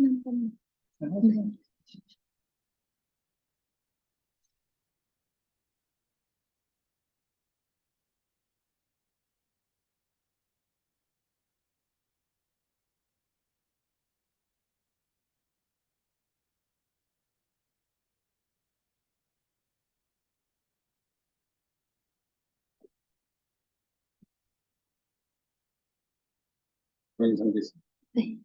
네. 완성됐습니다. 네.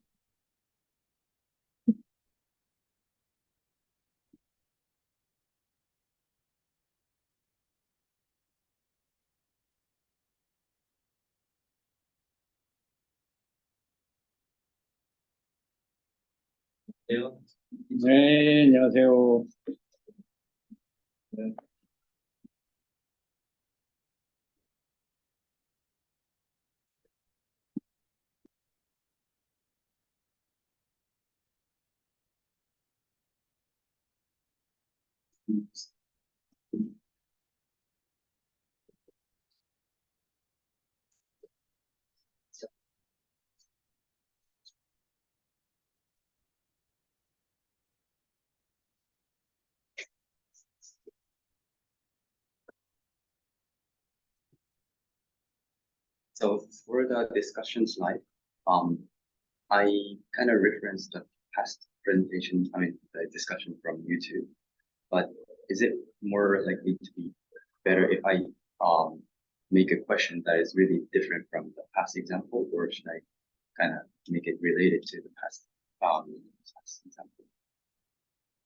네, 안녕하세요. 네. So for the discussion slide, I kind of referenced the past presentation, the discussion from YouTube, but is it more likely to be better if I make a question that is really different from the past example, or should I kind of make it related to the past example?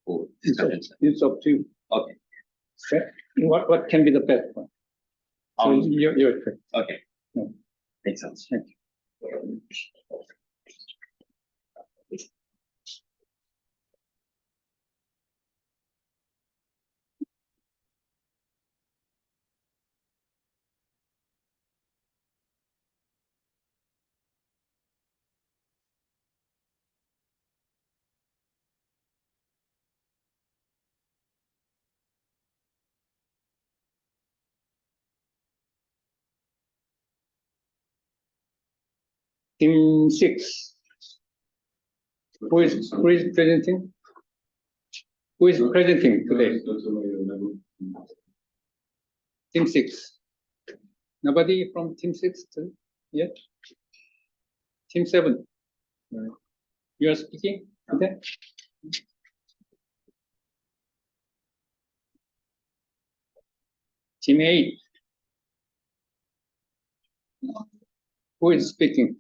Or discussion slide? It's up to you. Okay. Okay. What can be the best one? So you're correct. Okay. Yeah. Makes sense. Thank you. Team 6. Who is presenting? Who is presenting today? Team 6. Nobody from Team 6 yet? Team 7. You are speaking today? Team 8. Who is speaking?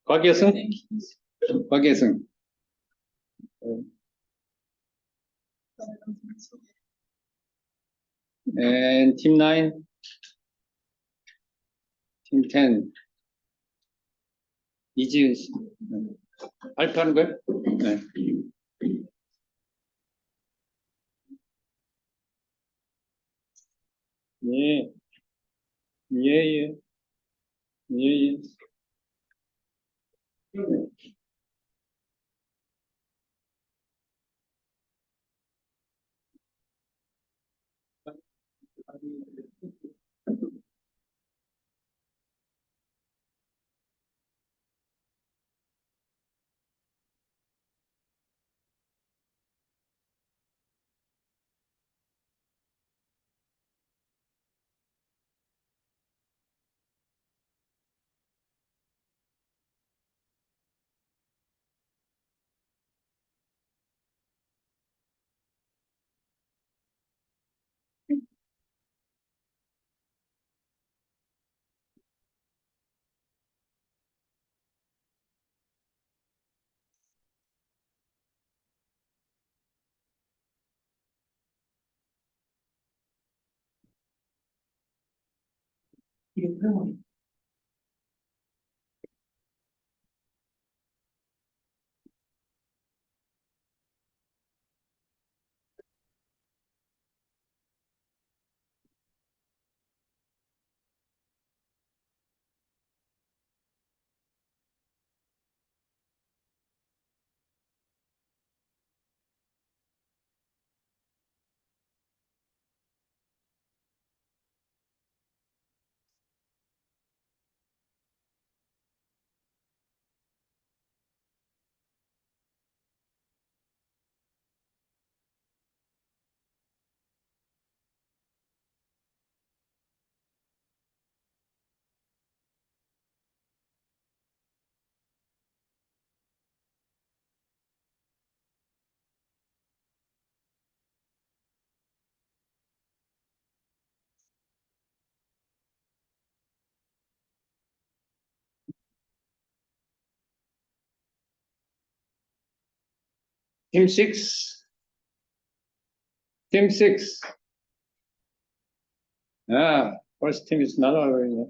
곽예승? 곽예승. And team 9, team 10. 이지은 씨. 발표하는 거예요? 네. 예. 예. Team 6. Team 6. First team is not already.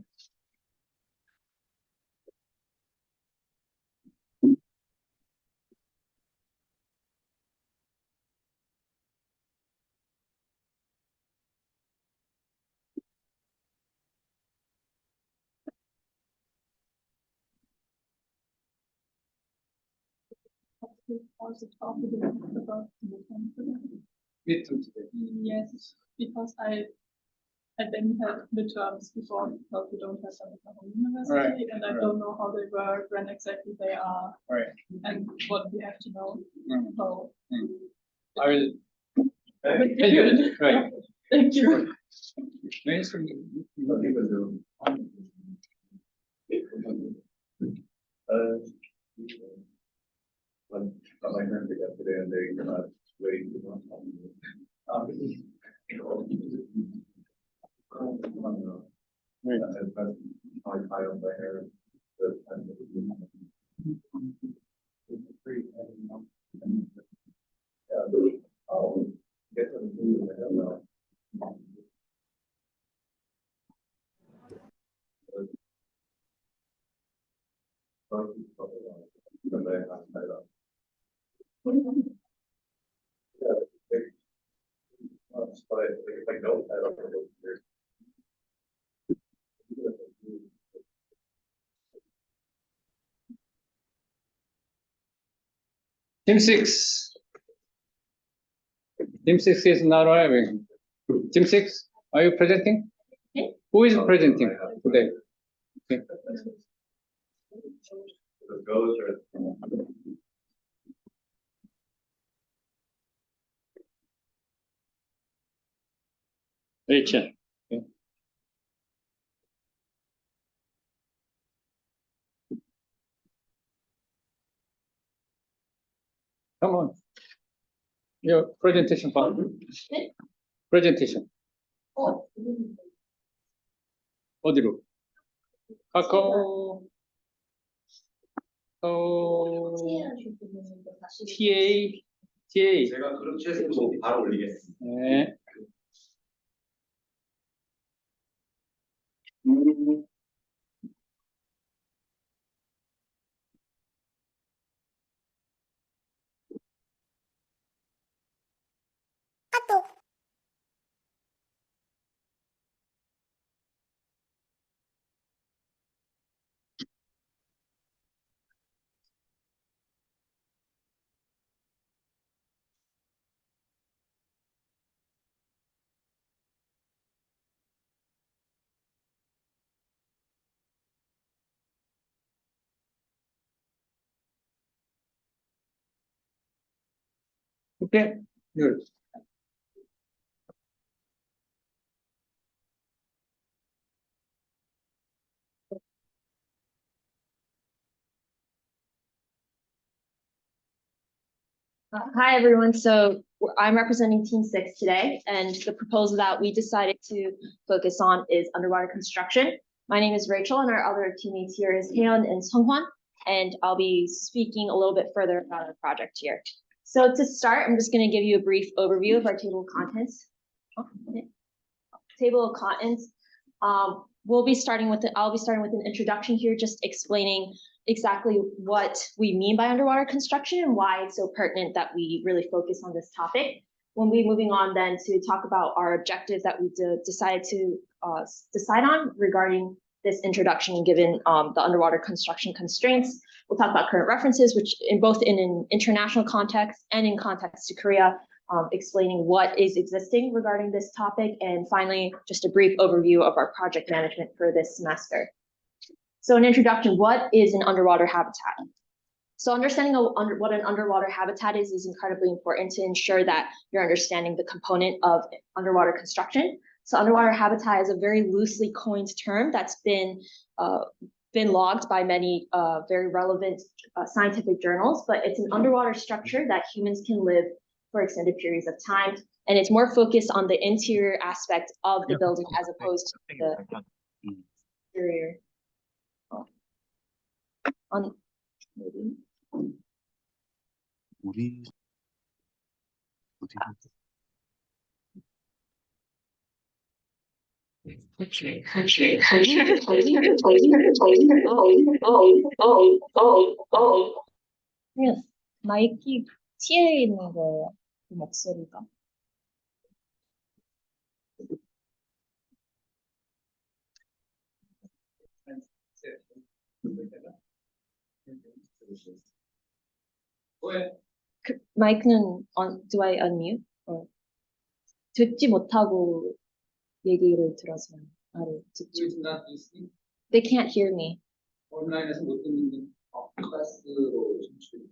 Midterm today. Yes, because I didn't have midterms before because we don't have them at the home university, and I don't know how they work, when exactly they are, Right. and what we have to know. Mm. So I will. Thank you. Right. Thank you. Got my friend pick up today and they're not waiting. Team 6. Team 6 is not arriving. Team 6, are you presenting? Who is presenting today? Okay. Rachel. Okay. Come on. Your presentation part. Presentation. 어디로? 카카오. TA. 제가 그렇게 해서 바로 올리겠습니다. 네. Okay. Good. Hi, everyone. So I'm representing Team 6 today, and the proposal that we decided to focus on is underwater construction. My name is Rachel, and our other teammates here is Haeyeon and Songhwan, and I'll be speaking a little bit further about our project here. So to start, I'm just going to give you a brief overview of our table of contents. Table of contents. I'll be starting with an introduction here, just explaining exactly what we mean by underwater construction and why it's so pertinent that we really focus on this topic. We'll be moving on then to talk about our objectives that we decided to decide on regarding this introduction, given the underwater construction constraints. We'll talk about current references, which in both in an international context and in context to Korea, explaining what is existing regarding this topic, and finally, just a brief overview of our project management for this semester. So an introduction, what is an underwater habitat? So understanding what an underwater habitat is incredibly important to ensure that you're understanding the component of underwater construction. So underwater habitat is a very loosely coined term that's been logged by many very relevant scientific journals, but it's an underwater structure that humans can live for extended periods of time. And it's more focused on the interior aspect of the building as opposed to the exterior. 그냥 마이크 티에 있는 거예요. 그 목소리가. 그 마이크는 do I unmute? 듣지 못하고 얘기를 들어서 말을 듣지. They can't hear me. 온라인에서 못 듣는 클래스로 진출.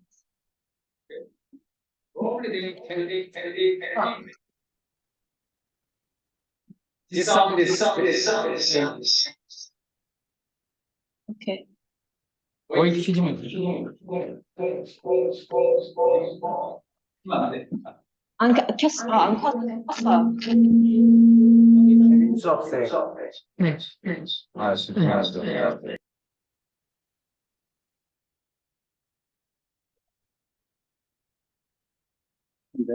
Okay. 거의 키지만 안 켰어. 안 켰어. 수업생. 아, 진짜. 근데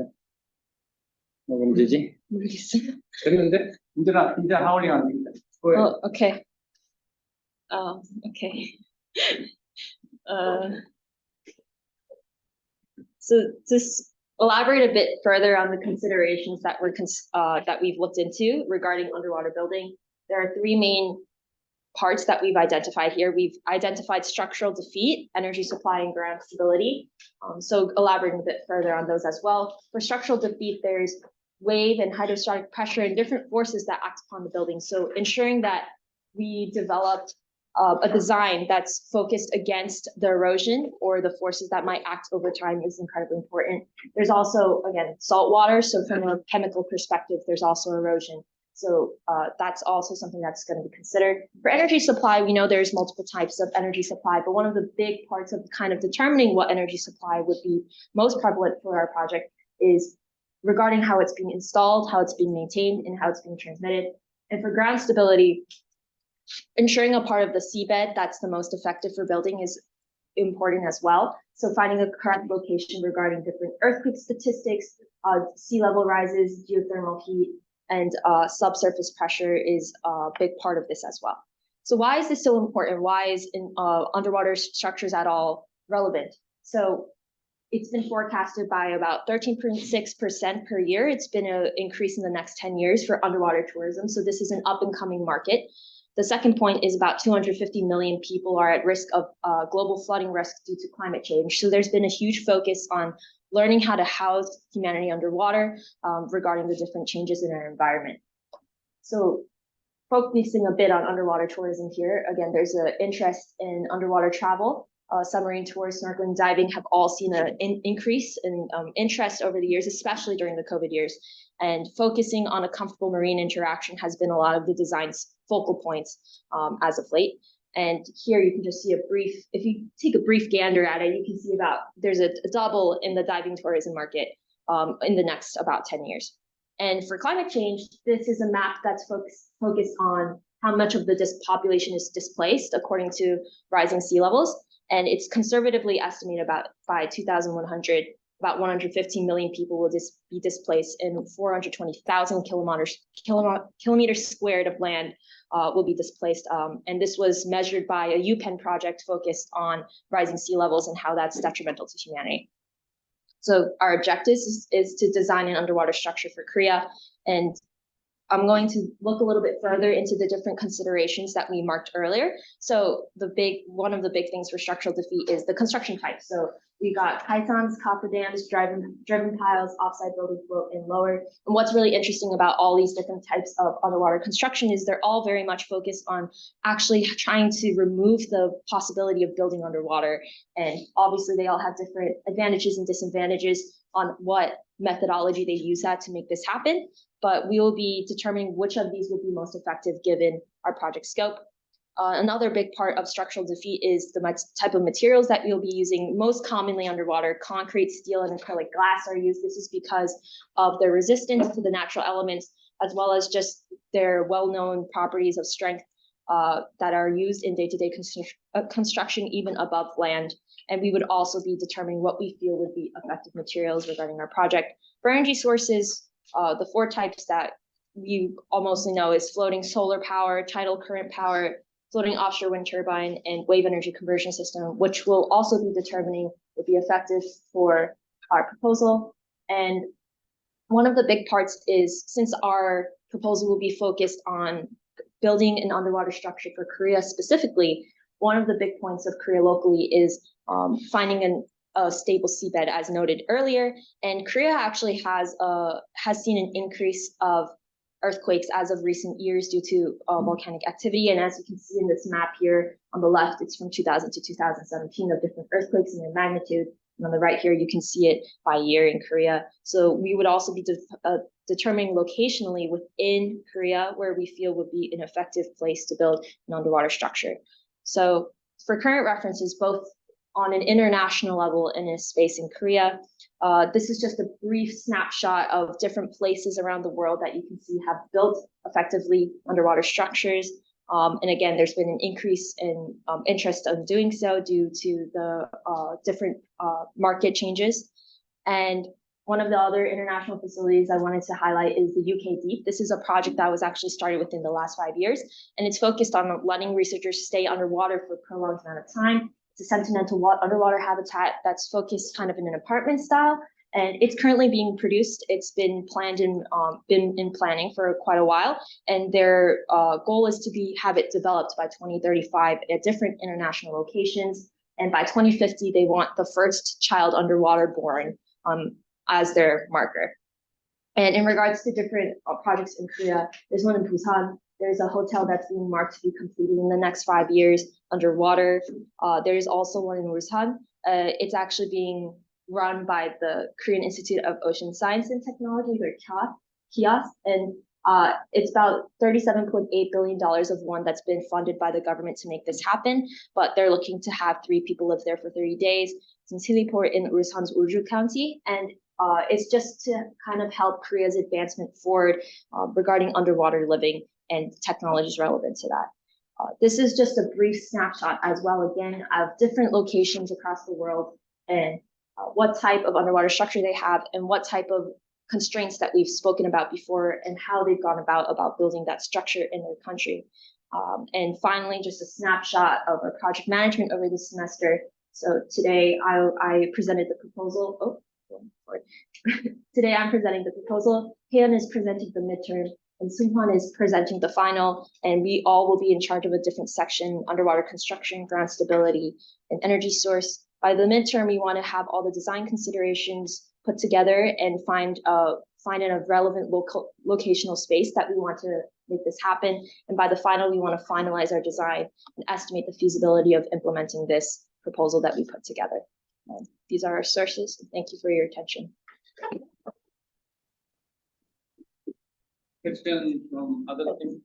뭐가 문제지? 모르겠어요. 됐는데? 이제 하울링 안 되겠다. Okay. Okay. So just elaborate a bit further on the considerations that we've looked into regarding underwater building. There are three main parts that we've identified here. We've identified structural defeat, energy supply, and ground stability. So elaborating a bit further on those as well. For structural defeat, there's wave and hydrostatic pressure and different forces that act upon the building. So ensuring that we developed a design that's focused against the erosion or the forces that might act over time is incredibly important. There's also, again, salt water. So from a chemical perspective, there's also erosion. So that's also something that's going to be considered. For energy supply, we know there's multiple types of energy supply, but one of the big parts of kind of determining what energy supply would be most prevalent for our project is regarding how it's being installed, how it's being maintained, and how it's being transmitted. And for ground stability, ensuring a part of the seabed that's the most effective for building is important as well. So finding a correct location regarding different earthquake statistics, sea level rises, geothermal heat, and subsurface pressure is a big part of this as well. So why is this so important? Why is underwater structures at all relevant? So it's been forecasted by about 13.6% per year. It's been an increase in the next 10 years for underwater tourism. So this is an up and coming market. The second point is about 250 million people are at risk of global flooding risk due to climate change. So there's been a huge focus on learning how to house humanity underwater regarding the different changes in our environment. So focusing a bit on underwater tourism here, again, there's an interest in underwater travel. Submarine tours, snorkeling, diving have all seen an increase in interest over the years, especially during the COVID years. And focusing on a comfortable marine interaction has been a lot of the design's focal points as of late. And here you can just see a brief, if you take a brief gander at it, you can see there's a double in the diving tourism market in the next about 10 years. And for climate change, this is a map that's focused on how much of the population is displaced according to rising sea levels. And it's conservatively estimated by 2100, about 115 million people will be displaced and 420,000 kilometers squared of land will be displaced. And this was measured by a UPenn project focused on rising sea levels and how that's detrimental to humanity. So our objective is to design an underwater structure for Korea. And I'm going to look a little bit further into the different considerations that we marked earlier. So one of the big things for structural defeat is the construction type. So we got caissons, cofferdams, driven piles, offside building float, and lower. And what's really interesting about all these different types of underwater construction is they're all very much focused on actually trying to remove the possibility of building underwater. And obviously they all have different advantages and disadvantages on what methodology they use that to make this happen. But we will be determining which of these will be most effective given our project scope. Another big part of structural defeat is the type of materials that you'll be using. Most commonly underwater, concrete, steel, and acrylic glass are used. This is because of their resistance to the natural elements, as well as just their well-known properties of strength that are used in day-to-day construction, even above land. And we would also be determining what we feel would be effective materials regarding our project. For energy sources, the four types that you almost know is floating solar power, tidal current power, floating offshore wind turbine, and wave energy conversion system, which will also be determining would be effective for our proposal. And one of the big parts is, since our proposal will be focused on building an underwater structure for Korea specifically, one of the big points of Korea locally is finding a stable seabed, as noted earlier. And Korea actually has seen an increase of earthquakes as of recent years due to volcanic activity. And as you can see in this map here on the left, it's from 2000 to 2017 of different earthquakes and their magnitude. And on the right here, you can see it by year in Korea. So we would also be determining locationally within Korea where we feel would be an effective place to build an underwater structure. So for current references, both on an international level and in a space in Korea, this is just a brief snapshot of different places around the world that you can see have built effectively underwater structures. And again, there's been an increase in interest in doing so due to the different market changes. And one of the other international facilities I wanted to highlight is the UK Deep. This is a project that was actually started within the last 5 years, and it's focused on letting researchers stay underwater for a prolonged amount of time. It's a sentimental underwater habitat that's focused kind of in an apartment style, and it's currently being produced. It's been planned and been in planning for quite a while, and their goal is to have it developed by 2035 at different international locations. And by 2050, they want the first child underwater born as their marker. And in regards to different projects in Korea, there's one in Busan. There's a hotel that's being marked to be completed in the next 5 years underwater. There's also one in Ulsan. It's actually being run by the Korean Institute of Ocean Science and Technology, or KIOS, and it's about $37.8 billion of one that's been funded by the government to make this happen, but they're looking to have 3 people live there for 30 days. It's in Siliport in Ulsan's Ulju County, and it's just to kind of help Korea's advancement forward regarding underwater living and technologies relevant to that. This is just a brief snapshot as well, again, of different locations across the world and what type of underwater structure they have and what type of constraints that we've spoken about before and how they've gone about building that structure in their country. And finally, just a snapshot of our project management over this semester. So today I presented the proposal. Today I'm presenting the proposal. Haeyeon is presenting the midterm, and Seung-hwan is presenting the final, and we all will be in charge of a different section: underwater construction, ground stability, and energy source. By the midterm, we want to have all the design considerations put together and find a relevant locational space that we want to make this happen. And by the final, we want to finalize our design and estimate the feasibility of implementing this proposal that we put together. These are our sources. Thank you for your attention. Question from other teams?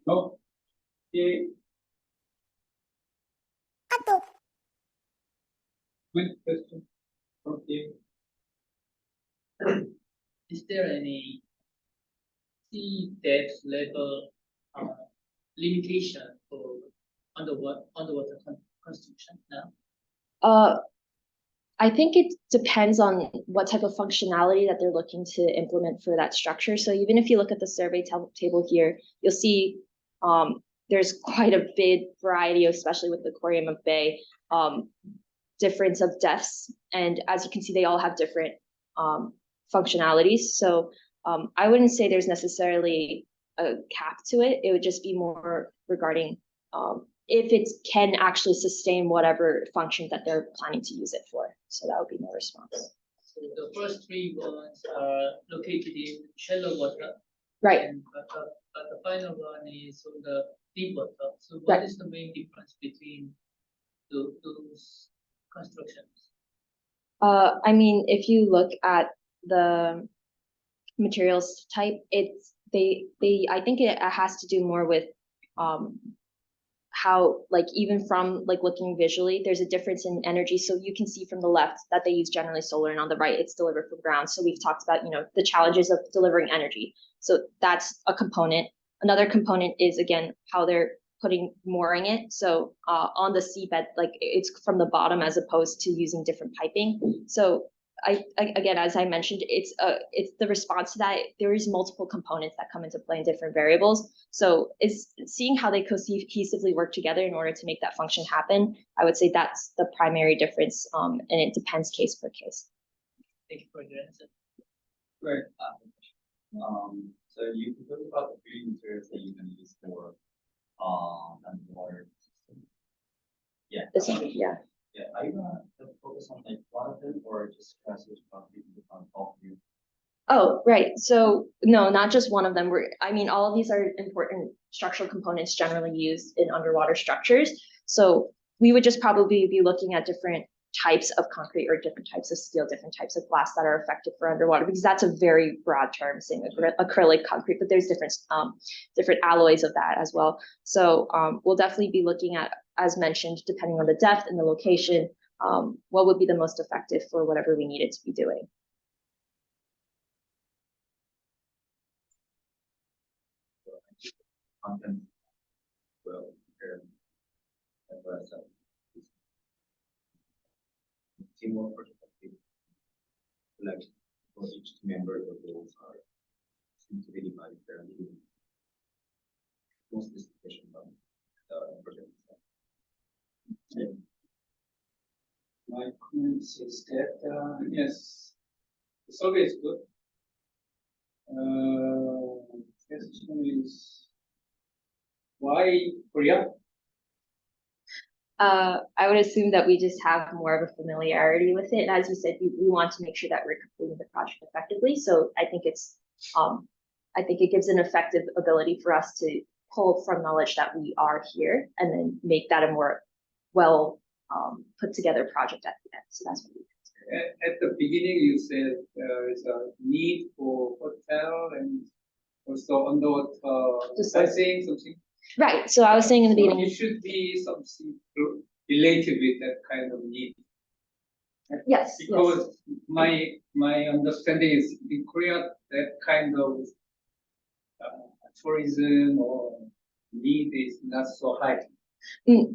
No? Okay. Good question. Okay. Is there any sea depth level limitation for underwater construction now? I think it depends on what type of functionality that they're looking to implement for that structure. So even if you look at the survey table here, you'll see there's quite a big variety, especially with the Korean Bay, difference of depths. And as you can see, they all have different functionalities. So I wouldn't say there's necessarily a cap to it. It would just be more regarding if it can actually sustain whatever function that they're planning to use it for. So that would be my response. So the first 3 ones are located in shallow water. Right. But the final one is on the deep water. So what is the main difference between those constructions? I mean, if you look at the materials type, I think it has to do more with how, like, even from like looking visually, there's a difference in energy. So you can see from the left that they use generally solar, and on the right it's delivered from ground. So we've talked about, the challenges of delivering energy. So that's a component. Another component is, again, how they're mooring it. So on the seabed, like it's from the bottom as opposed to using different piping. So again, as I mentioned, it's the response to that. There is multiple components that come into play in different variables. So is seeing how they cohesively work together in order to make that function happen. I would say that's the primary difference, and it depends case per case. Thank you for your answer. Right. So you talked about the building materials that you can use for underwater system. Yeah. Yeah. Yeah. Are you gonna focus on like one of them or just switch from all of you? Oh, right. So no, not just one of them. I mean, all of these are important structural components generally used in underwater structures. So we would just probably be looking at different types of concrete or different types of steel, different types of glass that are effective for underwater, because that's a very broad term, saying acrylic concrete, but there's different alloys of that as well. So we'll definitely be looking at, as mentioned, depending on the depth and the location, what would be the most effective for whatever we needed to be doing. Content well prepared as teamwork perspective. Like for each member, the roles are seem to be divided fairly. Most discussion about the project itself. My comments is that, yes, the survey is good. Question is, why Korea? I would assume that we just have more of a familiarity with it. And as you said, we want to make sure that we're completing the project effectively. So I think it gives an effective ability for us to pull from knowledge that we are here and then make that a more well put together project at the end. So that's what we do. At the beginning, you said there is a need for hotel and also underwater sightseeing, something. Right. So I was saying in the So beginning. it should be something related with that kind of need. Yes. Because my understanding is in Korea that kind of tourism or need is not so high.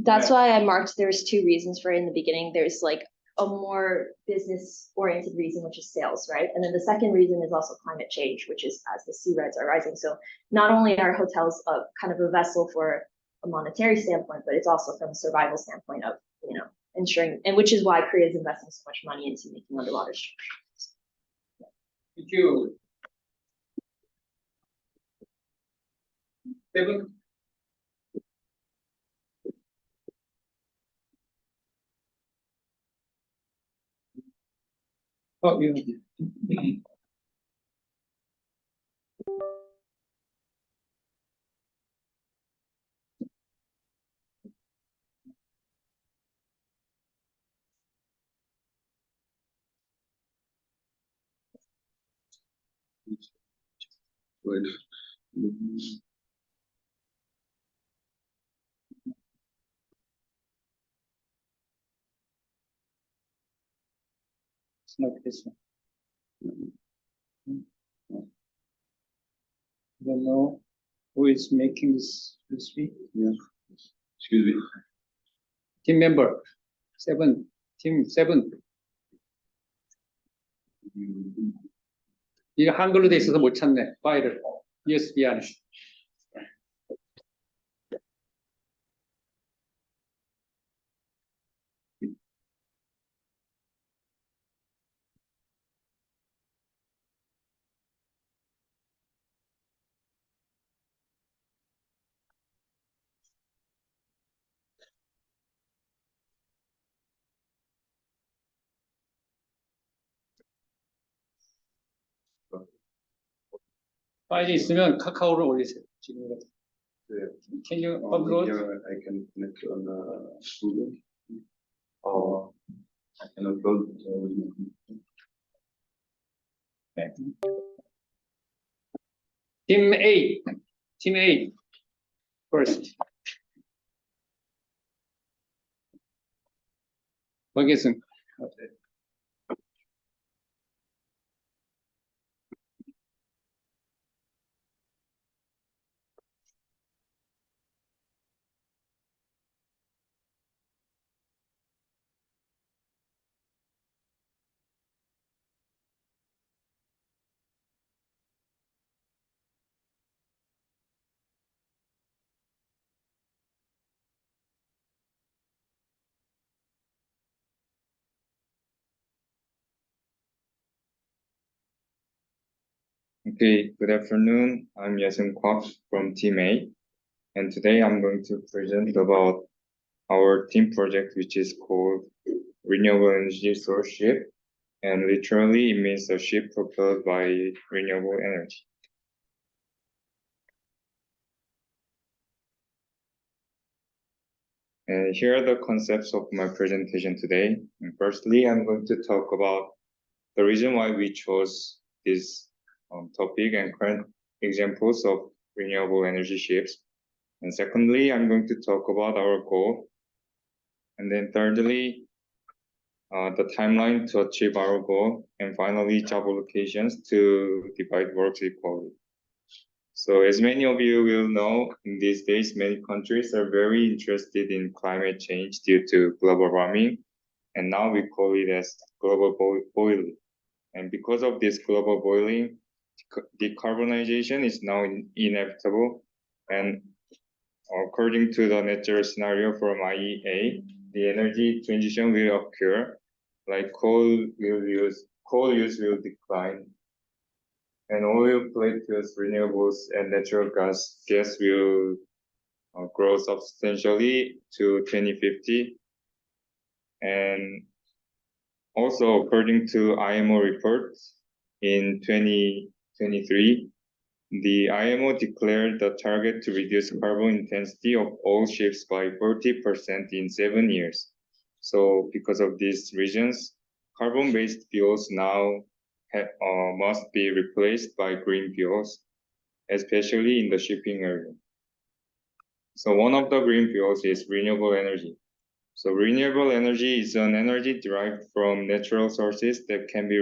That's Yeah. why I marked there's two reasons for it in the beginning. There's like a more business oriented reason, which is sales, right? And then the second reason is also climate change, which is as the sea reds are rising. So not only are hotels a kind of a vessel for a monetary standpoint, but it's also from a survival standpoint of, ensuring, and which is why Korea is investing so much money into making underwater structures. Thank you. Seven. Oh, yeah. Wait. It's not this one. Don't know who is making this speak. Yeah. Excuse me. Team member 7, team 7. 이게 한글로 돼 있어서 못 찾네. 파일을 USB 안에. 파일이 있으면 카카오로 올리세요. 지금 Can you upload? Yeah, I can connect on Google. Or I can upload. Team A. Team A. First. 박예승. Okay, good afternoon. I'm Yasun Kwak from Team A, and today I'm going to present about our team project, which is called Renewable Energy Source Ship, and literally it means a ship propelled by renewable energy. And here are the concepts of my presentation today. And firstly, I'm going to talk about the reason why we chose this topic and current examples of renewable energy ships. And secondly, I'm going to talk about our goal. And then thirdly, the timeline to achieve our goal. And finally, job allocations to divide works equally. So as many of you will know, in these days, many countries are very interested in climate change due to global warming. And now we call it as global boiling. And because of this global boiling, decarbonization is now inevitable. And according to the net zero scenario from IEA, the energy transition will occur, like coal use will decline, and oil, plate fuels, renewables, and natural gas will grow substantially to 2050. And also, according to IMO reports in 2023, the IMO declared the target to reduce carbon intensity of all ships by 40% in 7 years. So because of these reasons, carbon-based fuels now must be replaced by green fuels, especially in the shipping area. So one of the green fuels is renewable energy. So renewable energy is an energy derived from natural sources that can be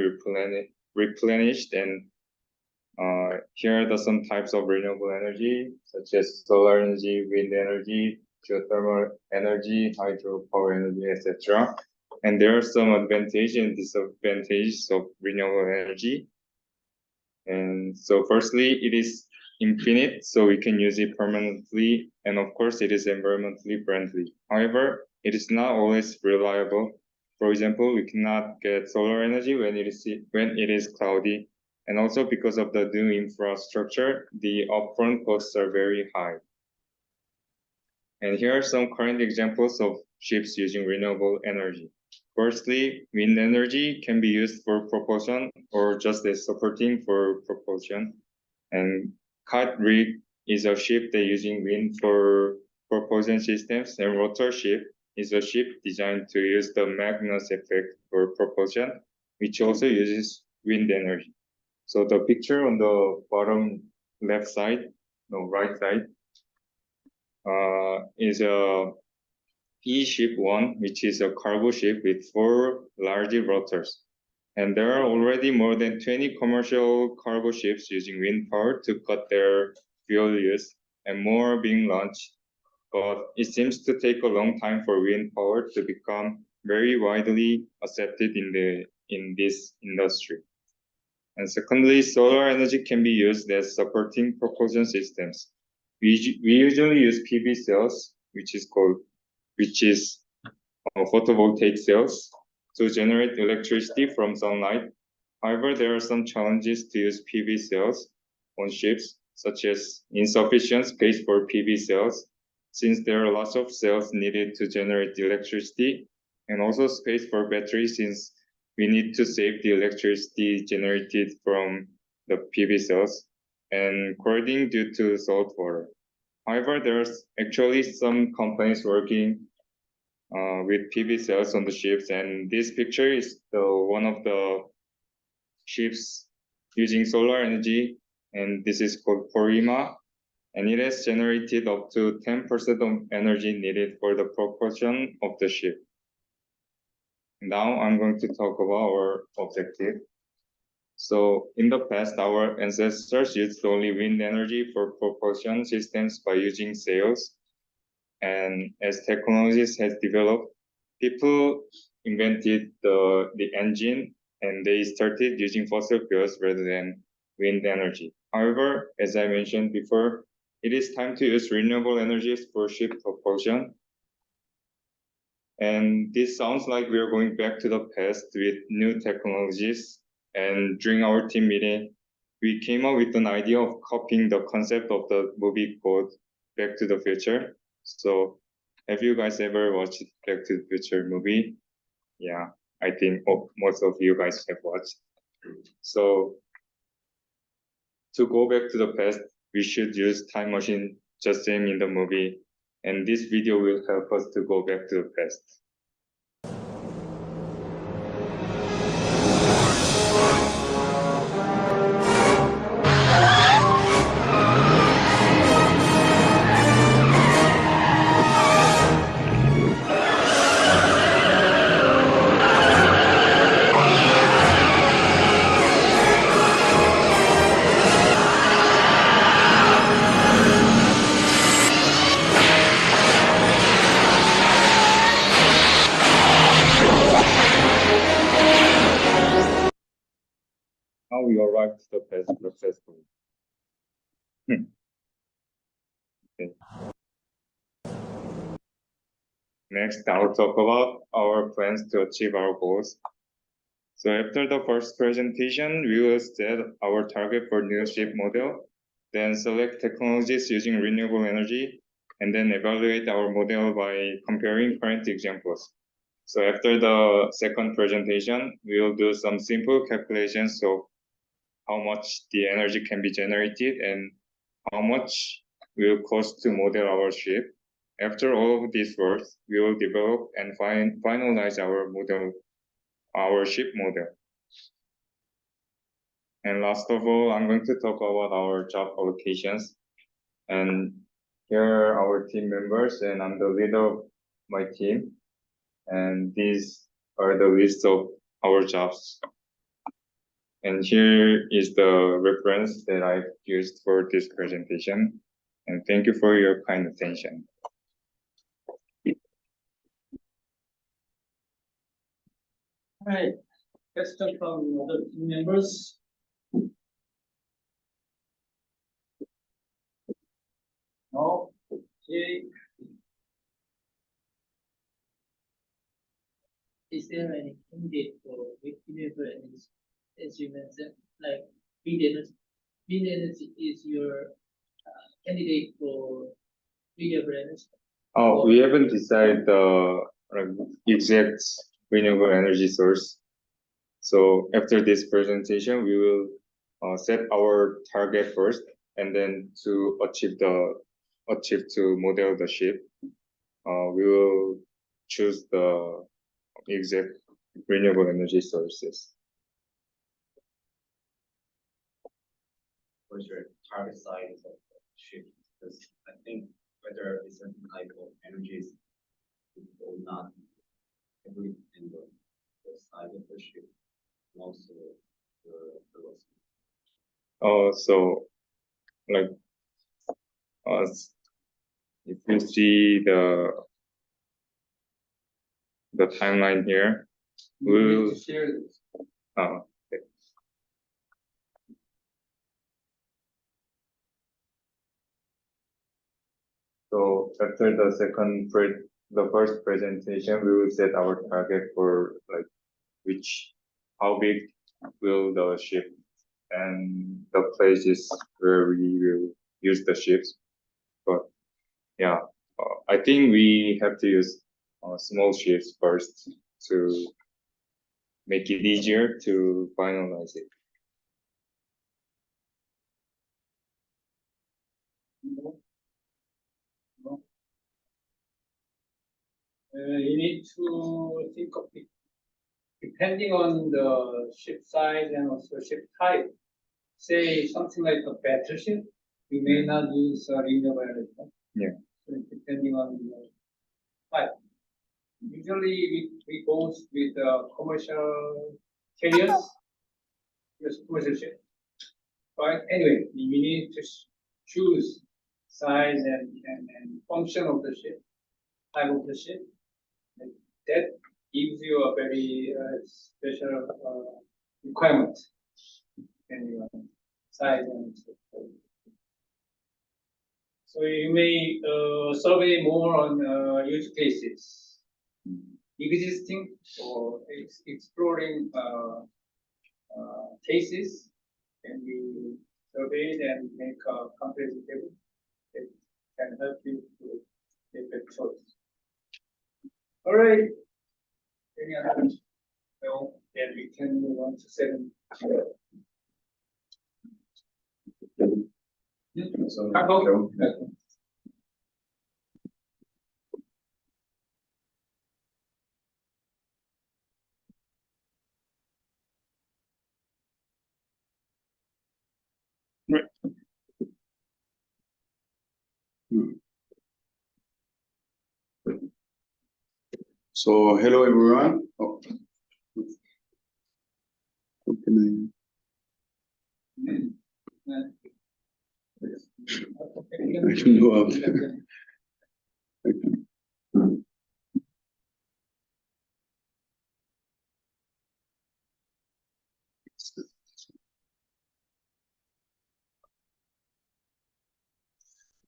replenished, and here are some types of renewable energy, such as solar energy, wind energy, geothermal energy, hydropower energy, etc. And there are some advantages and disadvantages of renewable energy. And so firstly, it is infinite, so we can use it permanently. And of course, it is environmentally friendly. However, it is not always reliable. For example, we cannot get solar energy when it is cloudy. And also because of the new infrastructure, the upfront costs are very high. And here are some current examples of ships using renewable energy. Firstly, wind energy can be used for propulsion or just as supporting for propulsion. And kite rig is a ship that using wind for propulsion systems, and rotor ship is a ship designed to use the Magnus effect for propulsion, which also uses wind energy. So the picture on the bottom right side, is a E-ship 1, which is a cargo ship with 4 large rotors. And there are already more than 20 commercial cargo ships using wind power to cut their fuel use, and more are being launched. But it seems to take a long time for wind power to become very widely accepted in this industry. And secondly, solar energy can be used as supporting propulsion systems. We usually use PV cells, which is photovoltaic cells, to generate electricity from sunlight. However, there are some challenges to use PV cells on ships, such as insufficient space for PV cells, since there are lots of cells needed to generate electricity, and also space for batteries, since we need to save the electricity generated from the PV cells, and cooling due to salt water. However, there's actually some companies working with PV cells on the ships, and this picture is one of the ships using solar energy, and this is called Porima, and it has generated up to 10% of energy needed for the propulsion of the ship. Now I'm going to talk about our objective. So in the past, our ancestors used only wind energy for propulsion systems by using sails. And as technologies has developed, people invented the engine, and they started using fossil fuels rather than wind energy. However, as I mentioned before, it is time to use renewable energies for ship propulsion. And this sounds like we are going back to the past with new technologies. And during our team meeting, we came up with an idea of copying the concept of the movie called Back to the Future. So have you guys ever watched Back to the Future movie? Yeah, I think most of you guys have watched. So to go back to the past, we should use time machine just same in the movie. And this video will help us to go back to the past. How we arrived to the past successfully. Okay. Next, I'll talk about our plans to achieve our goals. So after the first presentation, we will set our target for new ship model, then select technologies using renewable energy, and then evaluate our model by comparing current examples. So after the second presentation, we will do some simple calculations of how much the energy can be generated and how much will cost to model our ship. After all of this work, we will develop and finalize our ship model. And last of all, I'm going to talk about our job allocations. And here are our team members, and I'm the leader of my team. And these are the list of our jobs. And here is the reference that I've used for this presentation. And thank you for your kind attention. All right, question from other team members. No, okay. Is there any candidate for renewable energy? As you mentioned, like wind energy. Wind energy is your candidate for renewable energy. Oh, we haven't decided the exact renewable energy source. So after this presentation, we will set our target first, and then to achieve to model the ship, we will choose the exact renewable energy sources. What's your target size of the ship? Because I think whether a certain type of energies will not heavily in the size of the ship, and also the velocity. So like if you see the timeline here, We we'll need to share this. okay. So after the first presentation, we will set our target for like how big will the ship and the places where we will use the ships. But yeah, I think we have to use small ships first to make it easier to finalize it. You need to think of it, depending on the ship size and also ship type. Say something like a battleship, we may not use renewable energy. Yeah. So depending on the type. Usually we go with commercial carriers, just commercial ship. But anyway, we need to choose size and function of the ship, type of the ship. And that gives you a very special requirement. Anyway, size and so forth. So you may survey more on use cases, existing or exploring cases, can be surveyed and make a comparison table. It can help you to make a choice. All right. Any other? No, then we can move on to 7. So hello everyone. Oh. How can I don't know how to.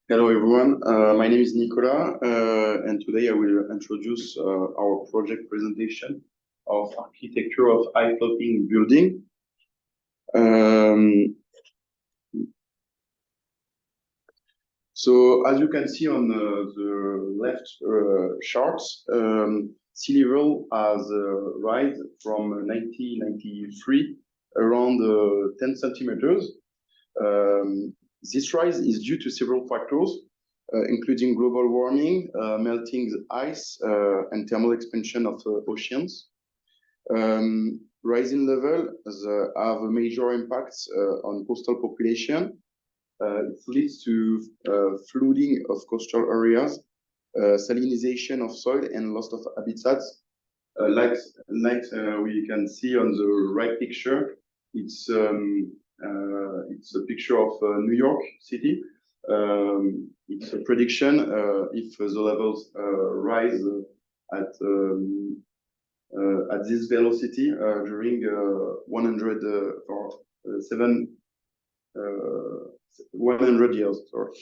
Hello everyone, my name is Nicolas, and today I will introduce our project presentation of architecture of high floating building. So as you can see on the left charts, sea level has rise from 1993 around 10 centimeters. This rise is due to several factors, including global warming, melting ice, and thermal expansion of oceans. Rising levels have major impacts on coastal population. It leads to flooding of coastal areas, salinization of soil, and loss of habitats. Like we can see on the right picture, it's a picture of New York City. It's a prediction if the levels rise at this velocity during 100 or 100 years. Sorry.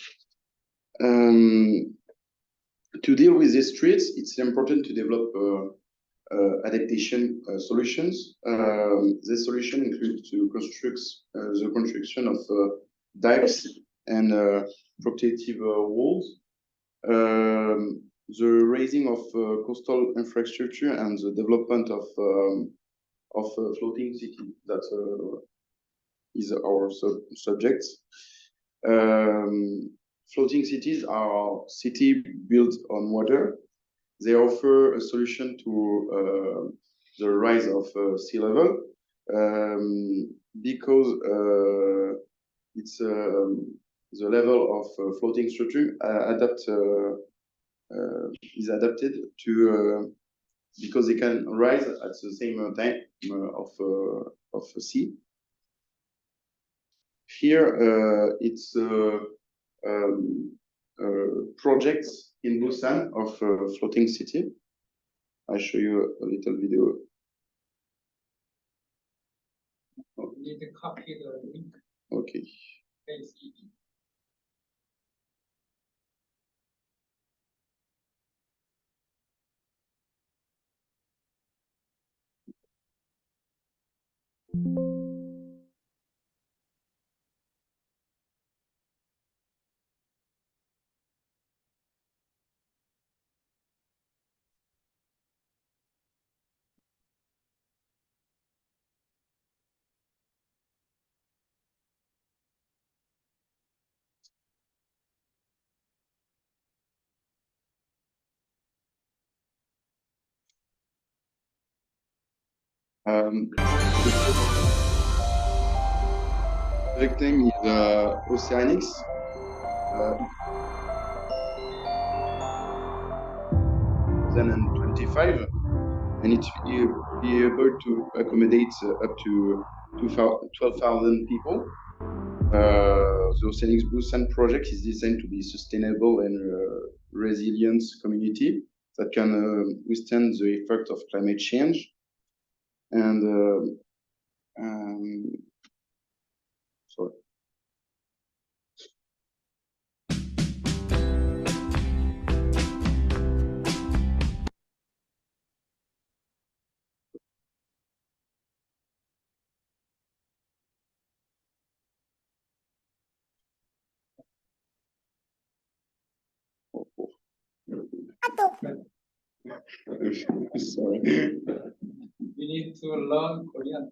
To deal with these threats, it's important to develop adaptation solutions. This solution includes to construct the construction of dikes and protective walls, the raising of coastal infrastructure, and the development of floating city. That is our subject. Floating cities are cities built on water. They offer a solution to the rise of sea level because it's the level of floating structure is adapted to because they can rise at the same time of sea. Here it's projects in Busan of floating city. I show you a little video. You need to copy the link. Okay. Paste. The project name is Oceanics. 2025, and it will be able to accommodate up to 12,000 people. The Oceanics Busan project is designed to be sustainable and resilient community that can withstand the effect of climate change. And sorry. Sorry. We need to learn Korean.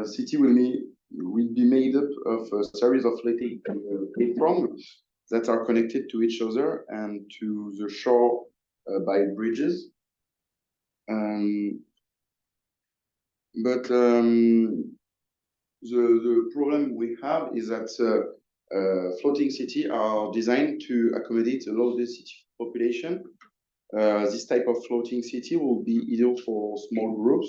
City will be made up of a series of platforms that are connected to each other and to the shore by bridges. The problem we have is that floating cities are designed to accommodate a low density population. This type of floating city will be ideal for small groups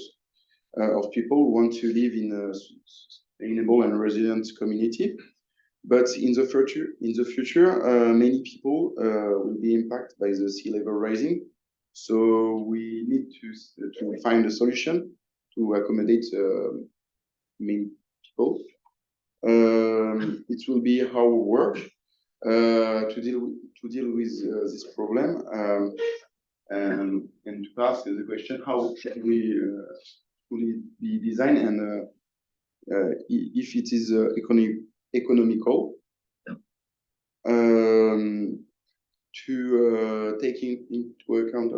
of people who want to live in a sustainable and resilient community. But in the future, many people will be impacted by the sea level rising. So we need to find a solution to accommodate many people. It will be our work to deal with this problem and to ask the question: how can we fully be designed, and if it is economical to take into account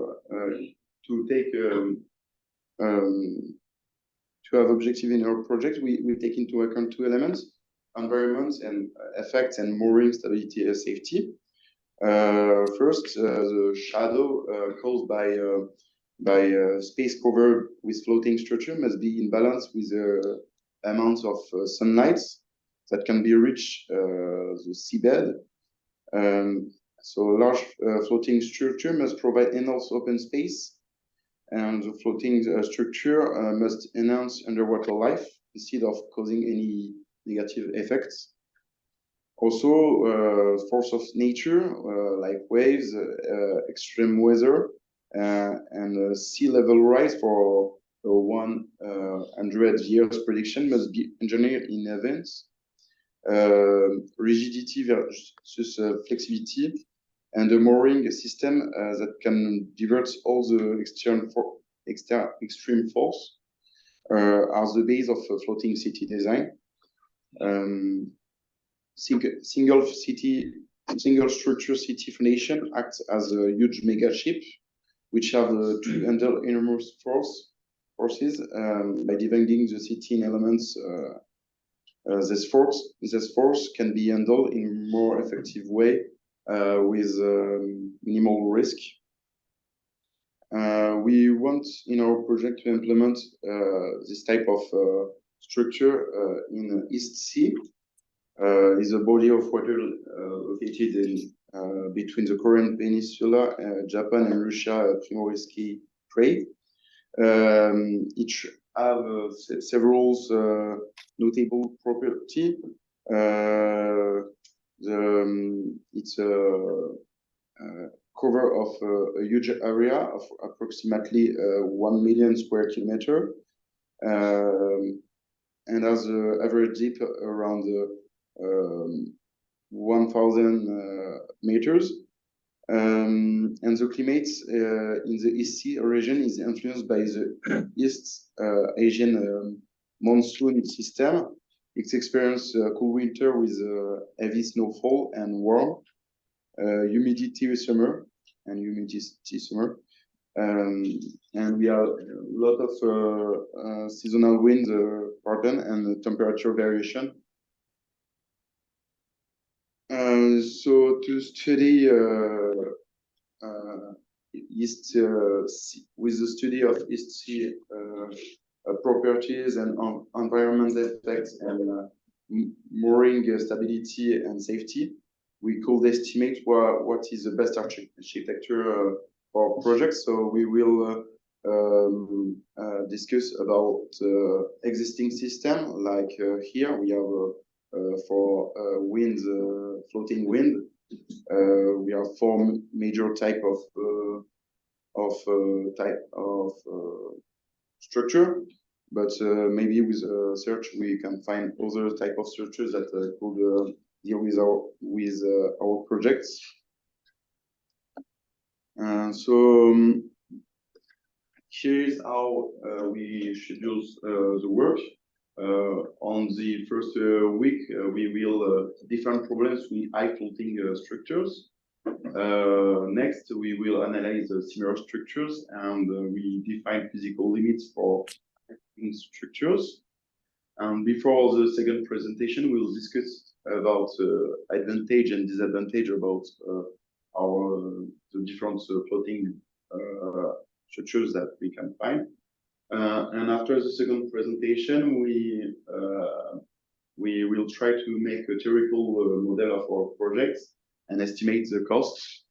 to have objective in our project, we take into account two elements: environment and effects, and mooring stability and safety. First, the shadow caused by space covered with floating structure must be in balance with the amount of sunlight that can be reached the seabed. So large floating structure must provide enough open space, and the floating structure must enhance underwater life instead of causing any negative effects. Also, force of nature like waves, extreme weather, and sea level rise for 100 years prediction must be engineered in advance. Rigidity versus flexibility, and a mooring system that can divert all the extreme force are the base of floating city design. Single structure city foundation acts as a huge mega ship, which have to handle enormous forces by dividing the city in elements. This force can be handled in a more effective way with minimal risk. We want in our project to implement this type of structure in East Sea. Is a body of water located in between the Korean Peninsula, Japan, and Russia Primorsky Strait. Each have several notable property. It's a cover of a huge area of approximately 1 million square kilometer, and has an average depth around 1,000 meters. And the climate in the East Sea region is influenced by the East Asian monsoon system. It experiences a cool winter with heavy snowfall and warm humidity summer. And we have a lot of seasonal wind pattern and temperature variation. So to study with the study of East Sea properties and environmental effects and mooring stability and safety, we could estimate what is the best architecture for projects. So we will discuss about existing system, like here we have for wind, floating wind. We have 4 major type of structure, but maybe with search we can find other type of structures that could deal with our projects. Here is how we schedule the work. On the first week, we will define problems with high floating structures. Next, we will analyze similar structures and we define physical limits for structures. And before the second presentation, we'll discuss about advantage and disadvantage about the different floating structures that we can find. And after the second presentation, we will try to make a theoretical model of our projects and estimate the costs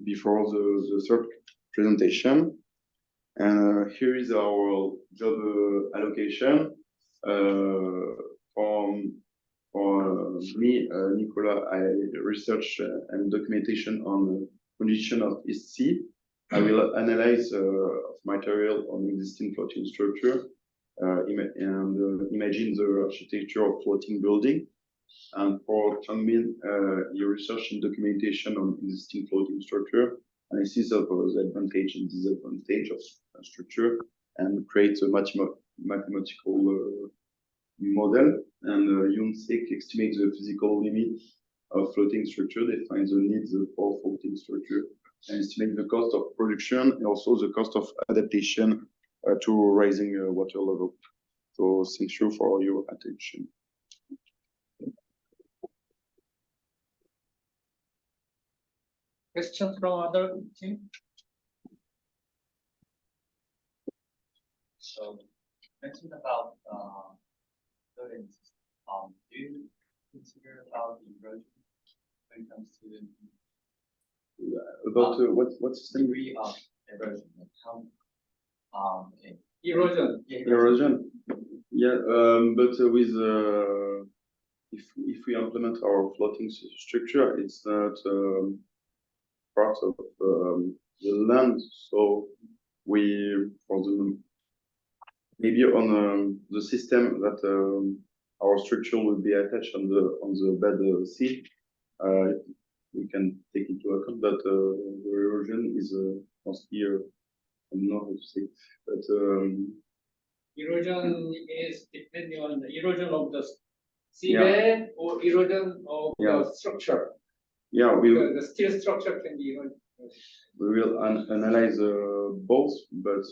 before the third presentation. And here is our job allocation. For me, Nicola, I research and documentation on the condition of East Sea. I will analyze material on existing floating structure and imagine the architecture of floating building. And for Changmin, you research and documentation on existing floating structure, analysis of the advantage and disadvantage of structure, and create a mathematical model. And Yoon-Sik estimates the physical limit of floating structure, defines the needs for floating structure, and estimate the cost of production and also the cost of adaptation to rising water level. So thank you for your attention. Questions from other team? So, mentioned about buildings. Do you consider about the erosion when it comes to About what's the degree of erosion? Like how Erosion. erosion? Yeah, but with if we implement our floating structure, it's not part of the land. So we for the maybe on the system that our structure will be attached on the bed sea. We can take into account that the erosion is mostly I don't know how to say, but Erosion is depending on the erosion of the seabed or erosion of the structure. yeah, The steel structure can be eroded. we will analyze both, but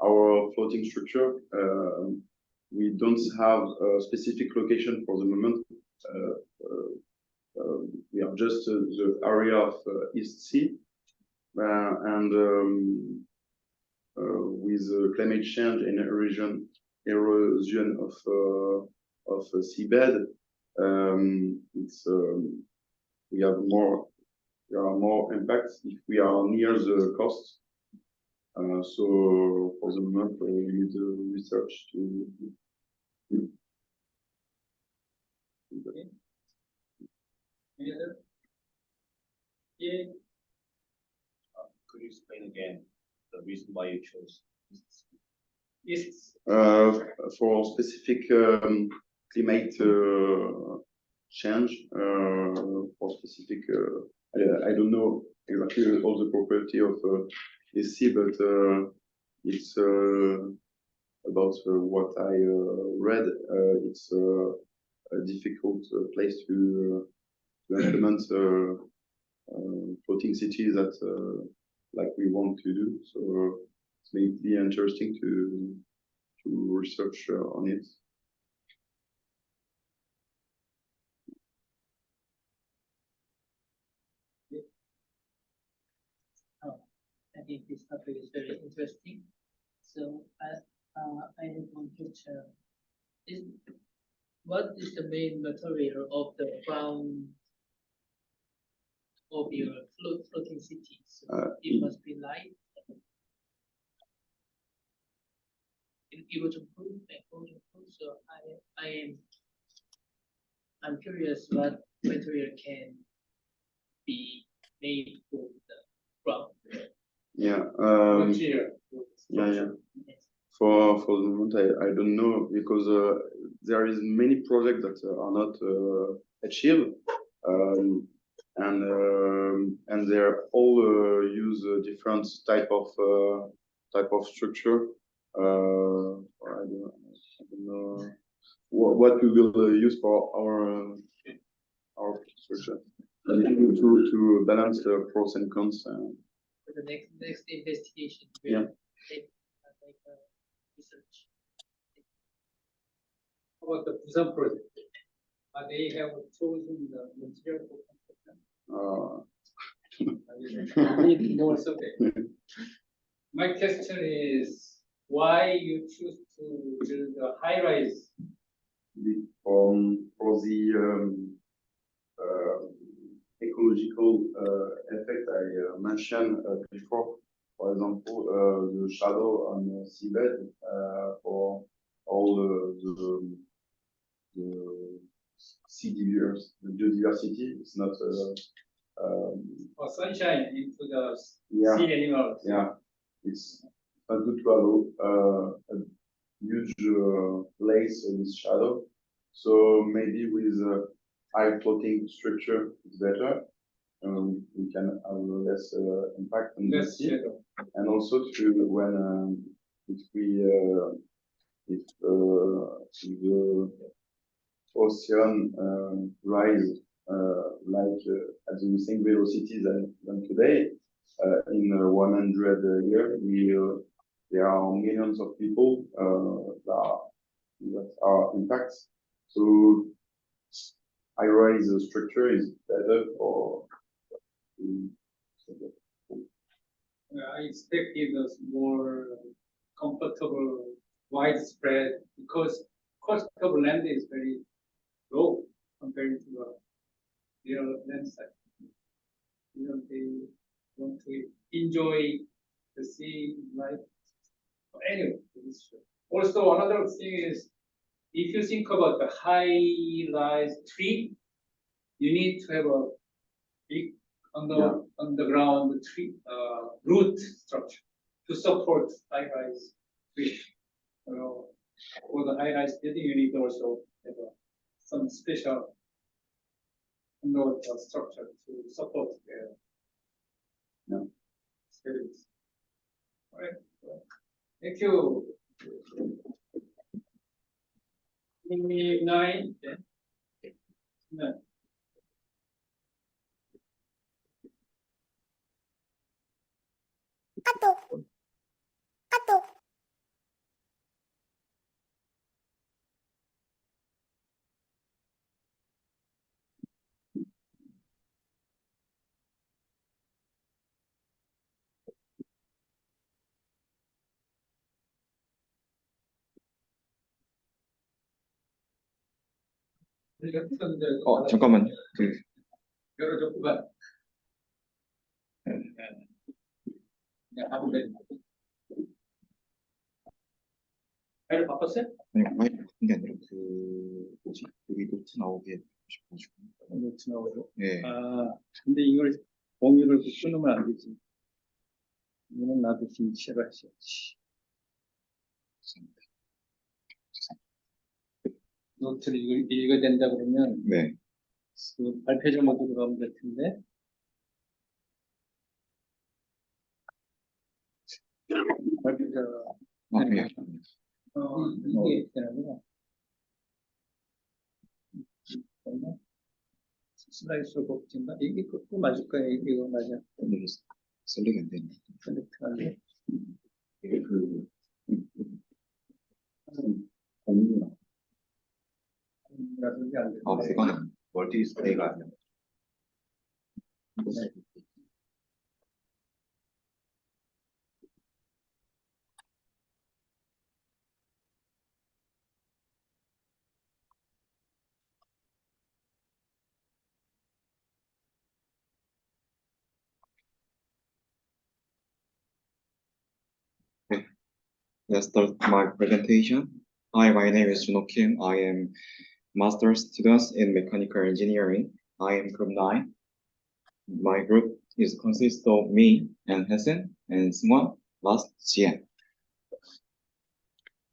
our floating structure, we don't have a specific location for the moment. We are just the area of East Sea, and with climate change and erosion of seabed, it's there are more impacts if we are near the coast. So for the moment, we need research to. Any other? Yeah. could you explain again the reason why you chose Yes. For specific climate change, for specific, I don't know exactly all the property of the sea, but it's about what I read. It's a difficult place to implement floating cities that like we want to do. So it may be interesting to research on it. I think this topic is very interesting. So I have one question. What is the main material of the ground of your floating city? So it must be light. Erosion proof. So I'm curious what material can be made for the ground. Yeah. Material. Yeah. For the moment, I don't know, because there is many projects that are not achieved, and they all use a different type of structure. don't know what we will use for our structure to balance the pros and cons. For the next investigation. Yeah. Take, like, research. How about the Busan project? They have chosen the material for construction. No, it's okay. My question is, why you choose to build a high rise? For the ecological effect I mentioned before, for example, the shadow on the seabed for all the sea deers, the biodiversity. It's not Or sunshine into the Yeah. sea animals? yeah, it's not good to allow a huge lace of this shadow. So maybe with a high floating structure, it's better. We can have less impact on the Less sea, shadow. and also to when if the ocean rise like at the same velocity than today, in 100 years, there are millions of people that are impacted. So high-rise structure is better for. I expected a more comfortable, widespread, because cost of land is very low compared to the real land side. They want to enjoy the sea life. Anyway, also another thing is, if you think about the high-rise tree, you need to have a big underground tree root structure to support high-rise tree. For the high-rise building, you need also have some special underwater structure to support the stability. All right. Thank you. 9. No. 잠깐만. 열어줘, 그만. 그냥 하면 돼. 파일 바꿨어요? 아니, 많이 바꾼 게 아니라 뭐지? 여기 노트 나오게 하고 싶어가지고. 노트 나오고. 예. 근데 이걸 공유를 끊으면 안 되지. 이거는 나도 김치를 하셔야지. 죄송합니다. 노트를 읽어야 된다 그러면 네. 그 발표 모드 들어가면 될 텐데. 발표자. 예. 이게 되는구나. 슬라이스 복진가? 이게 그거 맞을 거야. 이거 맞아. 오늘 셀렉이 안 되네. 셀렉트하게. 이게 공유. 라든지 안 돼. 그거는 멀티 디스플레이가 아니야. Let's start my presentation. Hi, my name is Junho Kim. I am master student in mechanical engineering. I am group 9. My group consists of me and Hessen and Sungwon, last Jian.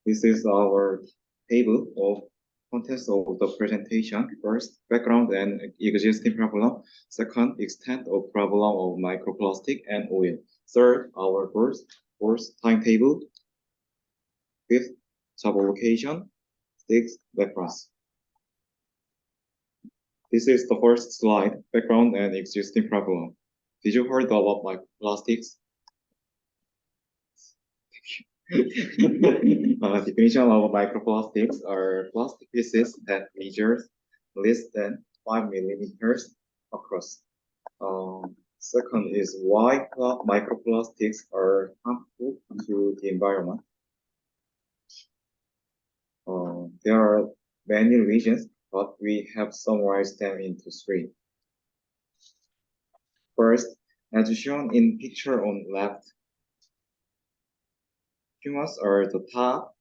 This is our table of contents of the presentation. First, background and existing problem. Second, extent of problem of microplastic and oil. Third, our course timetable. Fifth, job location. Sixth, reference. This is the first slide, background and existing problem. Did you heard about microplastics? Definition of microplastics are plastic pieces that measure less than 5 millimeters across. Second is why microplastics are harmful to the environment. There are many reasons, but we have summarized them into three. First, as shown in picture on left, humans are the top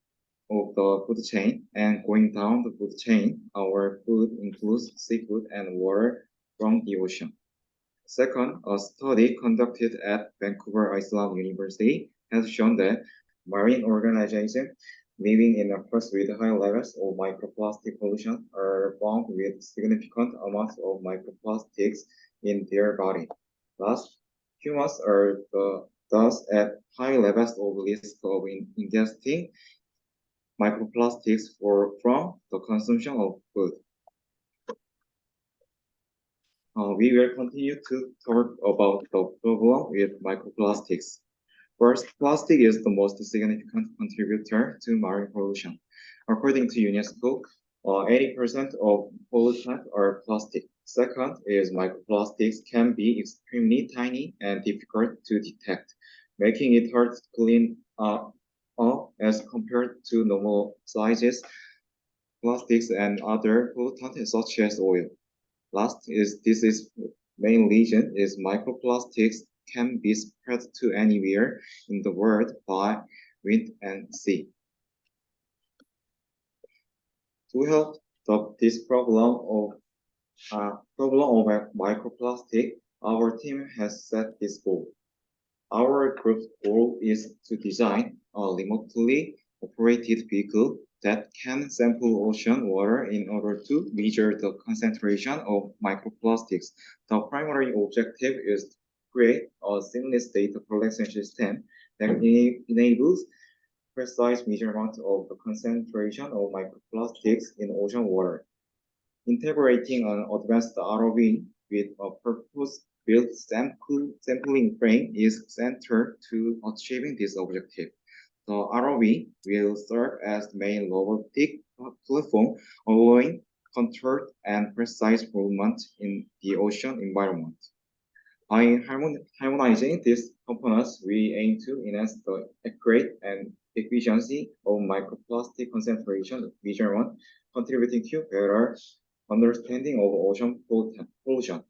of the food chain, and going down the food chain, our food includes seafood and water from the ocean. Second, a study conducted at Vancouver Island University has shown that marine organisms living in aquariums with high levels of microplastic pollution are found with significant amounts of microplastics in their body. Thus, humans are thus at high levels of risk of ingesting microplastics from the consumption of food. We will continue to talk about the problem with microplastics. First, plastic is the most significant contributor to marine pollution. According to UNESCO, 80% of pollutants are plastic. Second is microplastics can be extremely tiny and difficult to detect, making it hard to clean up as compared to normal sizes, plastics and other pollutants such as oil. Last is main reason is microplastics can be spread to anywhere in the world by wind and sea. To help this problem of microplastic, our team has set this goal. Our group's goal is to design a remotely operated vehicle that can sample ocean water in order to measure the concentration of microplastics. The primary objective is to create a seamless data collection system that enables precise measurement of the concentration of microplastics in ocean water. Integrating an advanced ROV with a purpose-built sampling frame is central to achieving this objective. The ROV will serve as the main robotic platform, allowing controlled and precise movement in the ocean environment. By harmonizing these components, we aim to enhance the accuracy and efficiency of microplastic concentration measurement, contributing to better understanding of ocean pollution.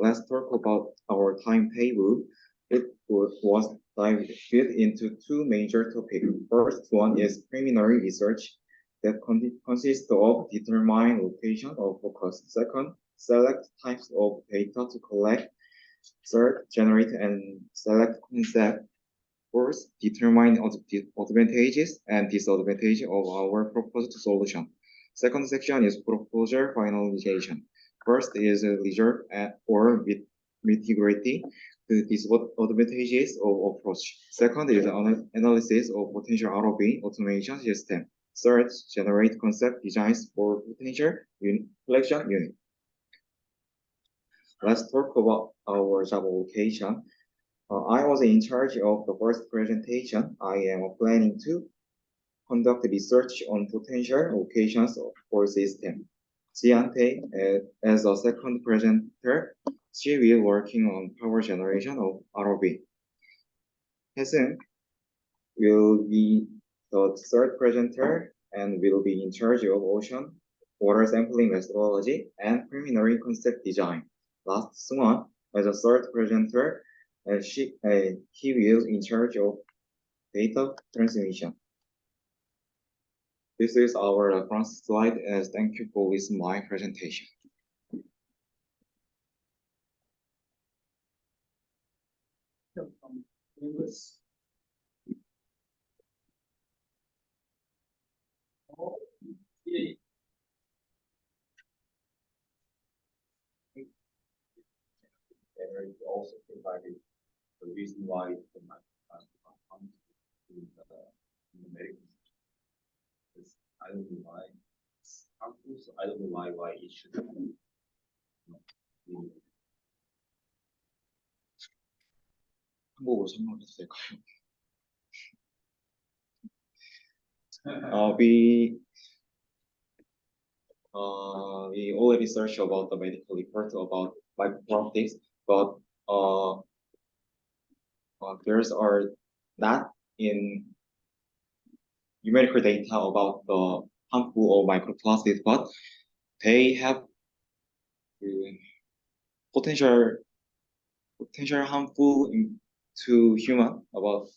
Let's talk about our timetable. It was divided into two major topics. First one is preliminary research that consists of determine location of focus. Second, select types of data to collect. Third, generate and select concept. Fourth, determine advantages and disadvantages of our proposed solution. Second section is proposal finalization. First is reserve or mitigate the disadvantages of approach. Second is analysis of potential ROV automation system. Third, generate concept designs for potential collection unit. Let's talk about our job location. I was in charge of the first presentation. I am planning to conduct research on potential locations for system. Jiante, as a second presenter, she will working on power generation of ROV. Haesung will be the third presenter and will be in charge of ocean water sampling methodology and preliminary concept design. Last Swan, as a third presenter, he will in charge of data transmission. This is our reference slide, as thank you for listening my presentation. And we also provided the reason why the microplastic are harmful in the medical system. Because I don't know why it's harmful, so I don't know why it should be. 한국어로 설명해 주세요. We already searched about the medical report about microplastics, but there's are not in numerical data about the harmful of microplastics, but they have potential harmful to human about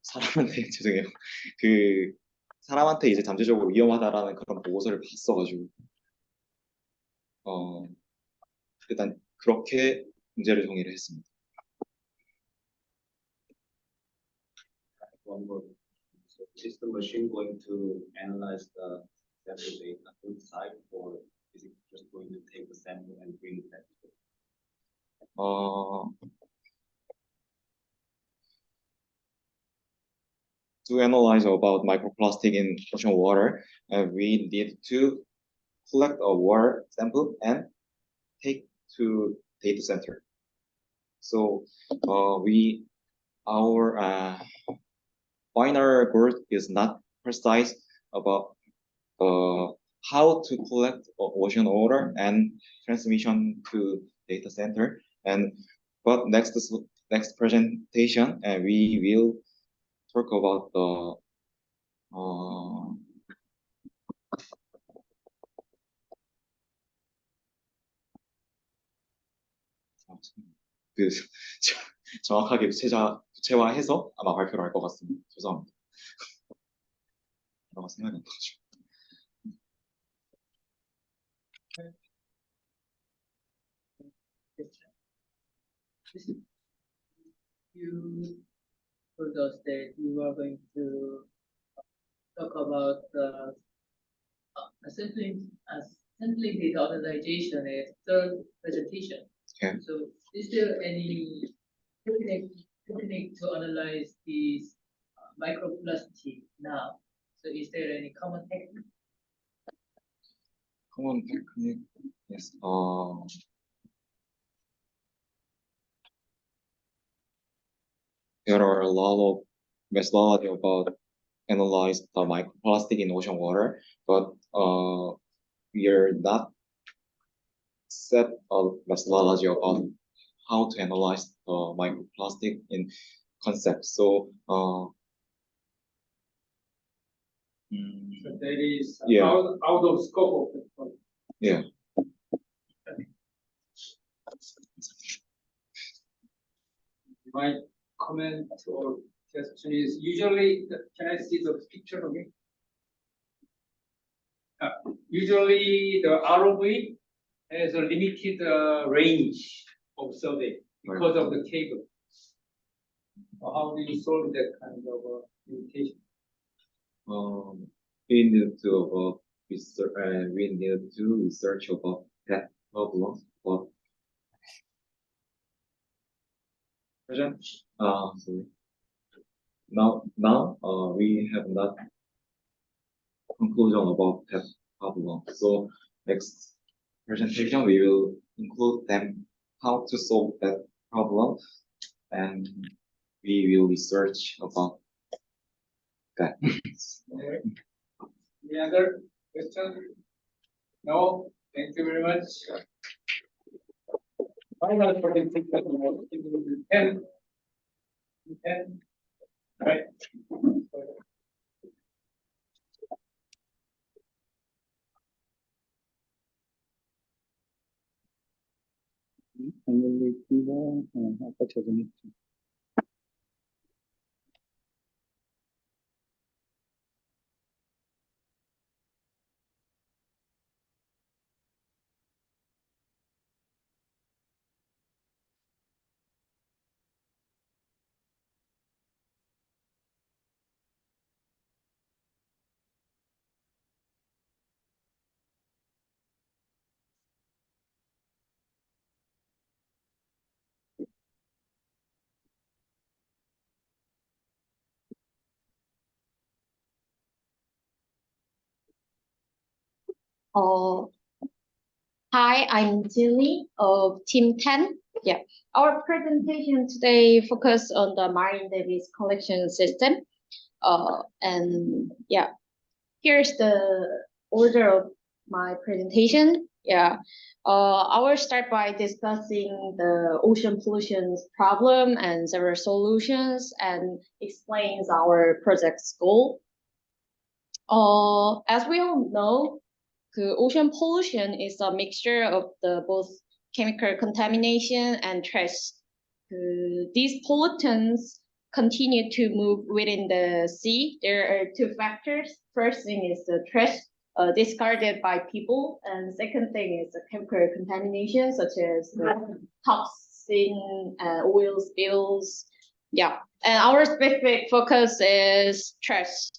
사람한테 죄송해요. 그 사람한테 이제 잠재적으로 위험하다라는 그런 보고서를 봤어가지고 일단 그렇게 문제를 정의를 했습니다. One more. So is the machine going to analyze the sample data outside, or is it just going to take the sample and bring it back? To analyze about microplastic in ocean water, we need to collect a water sample and take to data center. So our final goal is not precise about how to collect ocean water and transmission to data center. But next presentation, we will talk about the 그 정확하게 구체화해서 아마 발표를 할 것 같습니다. 죄송합니다. 아마 생각이 안 나죠. You told us that you are going to talk about sampling data organization as third presentation. Okay. So is there any technique to analyze these microplastic now? So is there any common technique? Common technique, yes. There are a lot of methodology about analyze the microplastic in ocean water, but we are not set a methodology about how to analyze the microplastic in concept. So So that is Yeah. out of scope of the project. yeah. My comment or question is usually, can I see the picture again? Usually the ROV has a limited range of survey because of the cable. So how do you solve that kind of limitation? We need to research about that problem. But present, sorry. Now, we have not conclusion about that problem. So next presentation, we will include them how to solve that problem, and we will research about that. Alright. Any other question? No, thank you very much. Final presentation, 10. Right. 아까 적응했죠. Uh, Hi, I'm Jilly of Team 10. Yeah, our presentation today focus on the Marine Davis collection system. And yeah, here's the order of my presentation. Yeah, I will start by discussing the ocean pollution problem and several solutions and explains our project's goal. As we all know, the ocean pollution is a mixture of the both chemical contamination and trash. These pollutants continue to move within the sea. There are two factors. First thing is the trash discarded by people, and second thing is the chemical contamination, such as the toxin, oil spills. Yeah, and our specific focus is trash.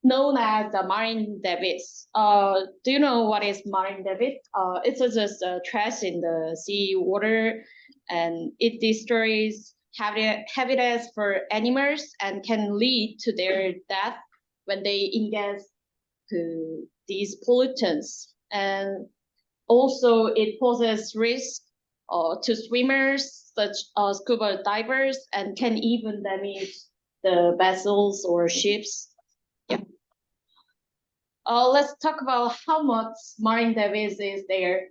Known as the marine debris. Do you know what is marine debris? It's just trash in the sea water, and it destroys habitats for animals and can lead to their death when they ingest to these pollutants. And also, it poses risk to swimmers, such as scuba divers, and can even damage the vessels or ships. Yeah. Let's talk about how much marine debris is there.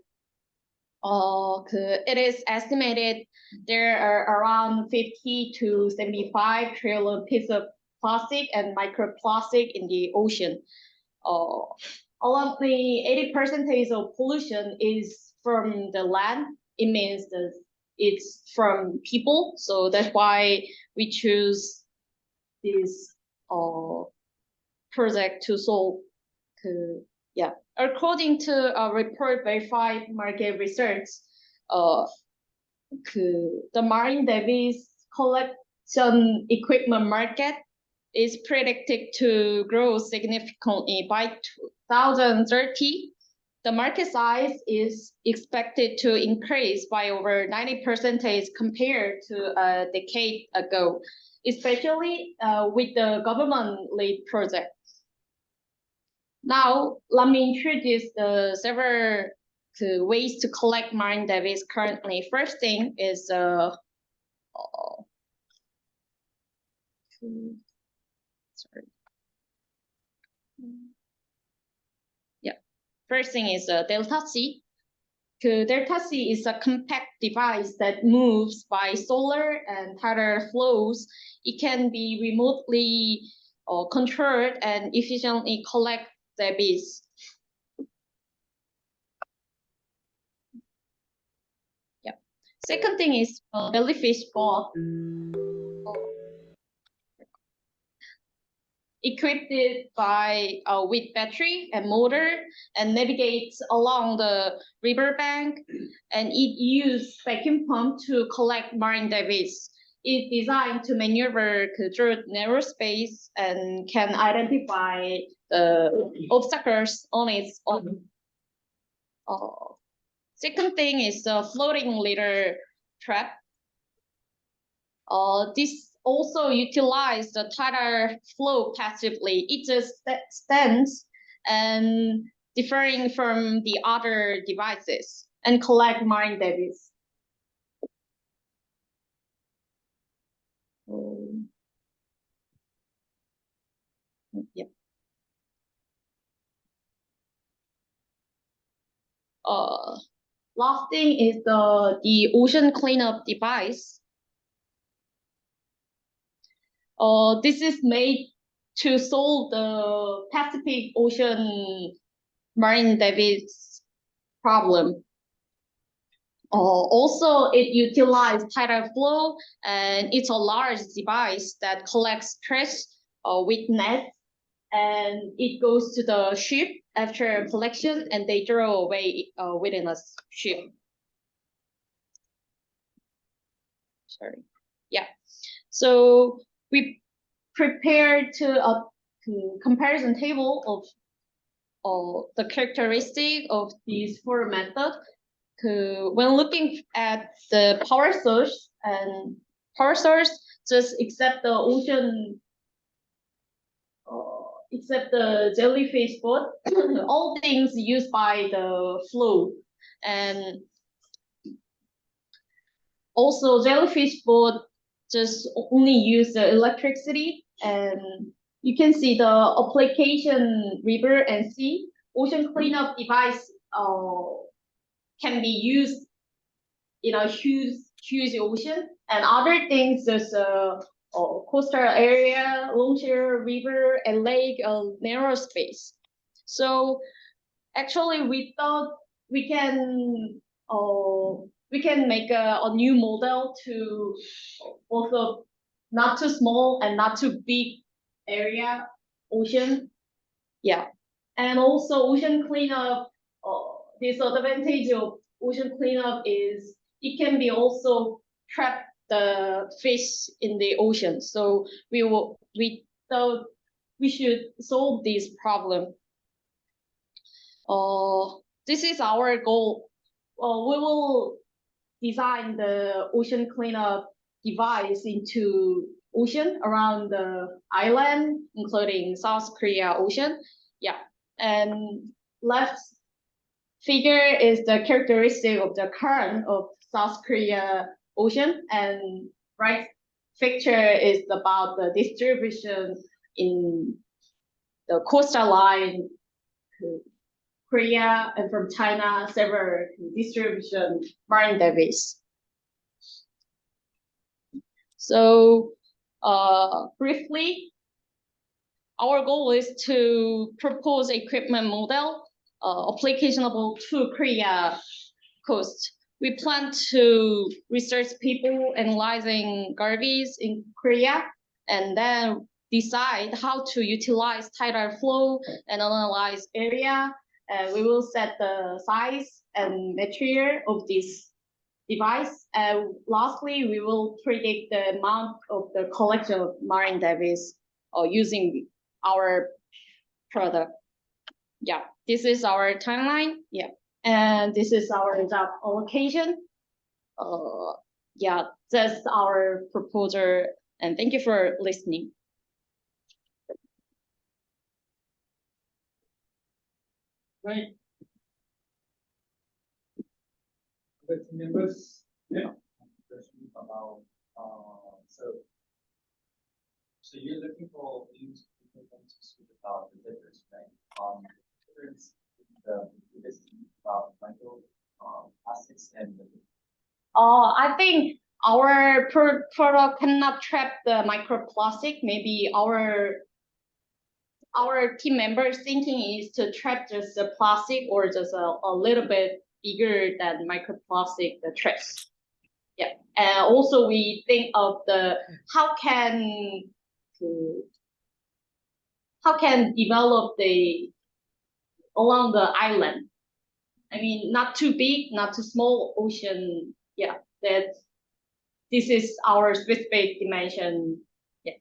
It is estimated there are around 50 to 75 trillion pieces of plastic and microplastic in the ocean. Only 80% of pollution is from the land. It means that it's from people. So that's why we choose this project to solve. Yeah, according to a report by Verified Market Research, the marine debris collection equipment market is predicted to grow significantly by 2030. The market size is expected to increase by over 90% compared to a decade ago, especially with the government-led project. Now, let me introduce the several ways to collect marine debris currently. First thing is sorry. Yeah. First thing is Delta C. Delta C is a compact device that moves by solar and tidal flows. It can be remotely controlled and efficiently collect debris. Yeah. Second thing is jellyfish boat. Equipped with battery and motor and navigates along the riverbank, and it uses vacuum pump to collect marine debris. It's designed to maneuver through narrow space and can identify the obstacles on its own. Second thing is the floating litter trap. This also utilize the tidal flow passively. It just stands and differing from the other devices and collect marine debris. Yeah. Last thing is the ocean cleanup device. This is made to solve the Pacific Ocean marine debris problem. Also, it utilizes tidal flow, and it's a large device that collects trash with nets, and it goes to the ship after collection, and they throw away within a ship. Sorry. Yeah. So we prepared a comparison table of the characteristic of these four methods. When looking at the power source, just accept the ocean except the jellyfish boat, all things used by the flow. And also jellyfish boat just only use the electricity, and you can see the application river and sea. Ocean cleanup device can be used in a huge ocean, and other things is coastal area, launcher, river, and lake, narrow space. So actually, we thought we can make a new model to also not too small and not too big area ocean. Yeah, and also ocean cleanup. Disadvantage of ocean cleanup is it can be also trap the fish in the ocean. So we thought we should solve this problem. This is our goal. We will design the ocean cleanup device into ocean around the island, including South Korea ocean. Yeah, and left figure is the characteristic of the current of South Korea ocean, and right picture is about the distribution in the coastal line to Korea, and from China, several distribution marine debris. So briefly, our goal is to propose equipment model applicationable to Korea coast. We plan to research people analyzing garbage in Korea, and then decide how to utilize tidal flow and analyze area. And we will set the size and material of this device. And lastly, we will predict the amount of the collection of marine debris using our product. Yeah, this is our timeline. Yeah, and this is our job allocation. Yeah, that's our proposal, and thank you for listening. Right. Other team members? Yeah. Question about, so you're looking for these equipment to suit about the difference, right? Difference the biggest about micro plastics and the I think our product cannot trap the microplastic. Maybe our team members thinking is to trap just the plastic or just a little bit bigger than microplastic, the traps. Yeah, and also we think of the how can develop the along the island. I mean, not too big, not too small ocean. Yeah, that this is our specific dimension. Yeah.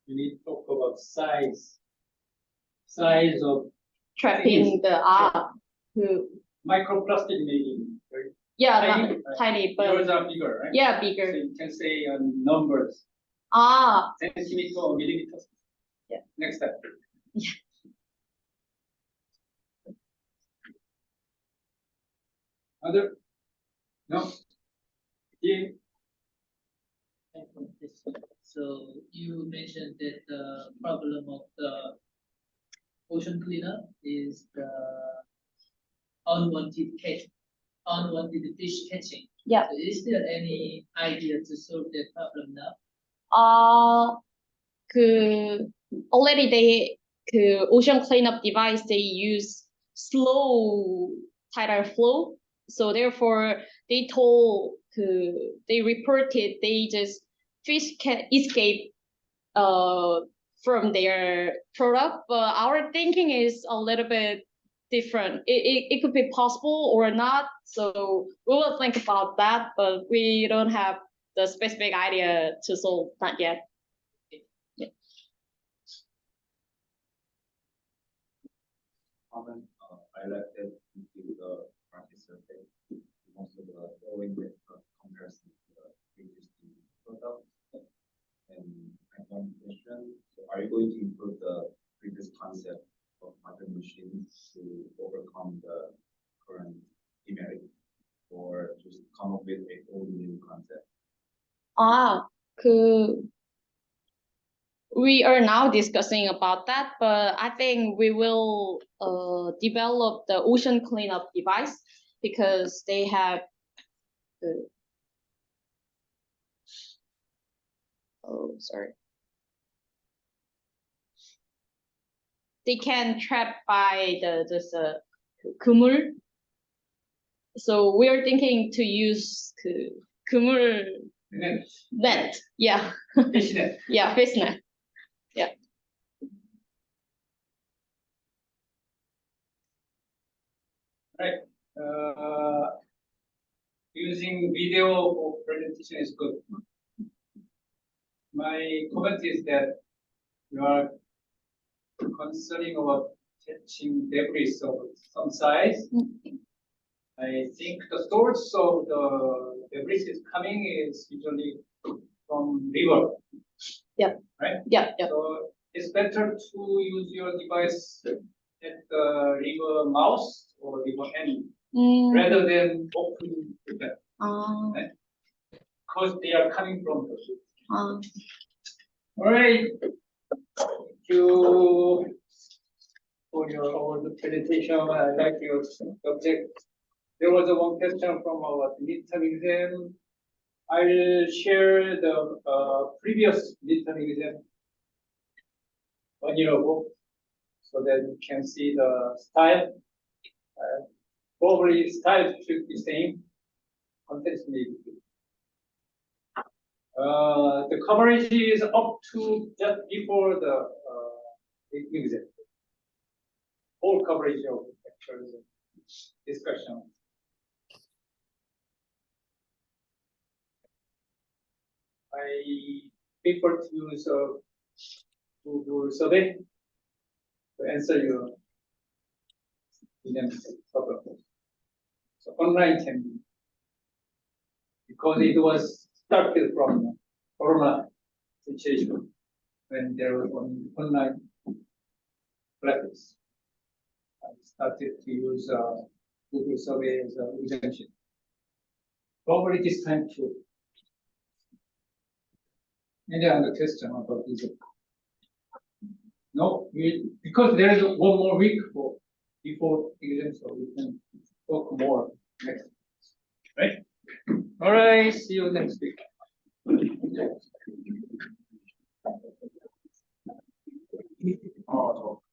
We need to talk about size of Trapping the microplastic maybe, right? yeah, Tiny, not tiny, but Yours are bigger, right? yeah, So bigger. you can say numbers, centimeter or millimeters. Yeah. Next step. Yeah. Other? No? Yeah. So you mentioned that the problem of the ocean cleanup is the unwanted fish catching. Yeah. So is there any idea to solve that problem now? Already ocean cleanup device, they use slow tidal flow. So therefore they reported they just fish can escape from their product, but our thinking is a little bit different. It could be possible or not, so we will think about that, but we don't have the specific idea to solve that yet. Yeah. comment, I like that into the market survey, most of the following with comparison to the previous product. And I have one question, so are you going come up with a whole new concept? 아, we are now discussing about that, but I think we will develop the ocean cleanup device because they have they can trap by this 그물. So we are thinking to use 그물 net. Yeah. Fishnet. Yeah, fishnet. Right. Using video for presentation is good. My comment is that you are concerning about catching debris of some size. I think the source of the debris is coming is usually from river. Yep. Right? Yeah. So it's better to use your device at the river mouth or river end rather than open to that. Because they are coming from the sea. All right. Thank you for your the presentation. I like your subject. There was one question from our midterm exam. I'll share the previous midterm exam 1 year ago, so that you can see the style. Probably style should be same. Content may be different. The coverage is up to just before the exam. Whole coverage of actual discussion. I prefer to use Google survey to answer your problem. So online can be, because it was started from Corona situation when there was online classes. I started to use Google survey as an exemption. Probably this time too. Any other question about this? No, because there is 1 more week before exam, so we can talk more next. Right? All right. See you next week.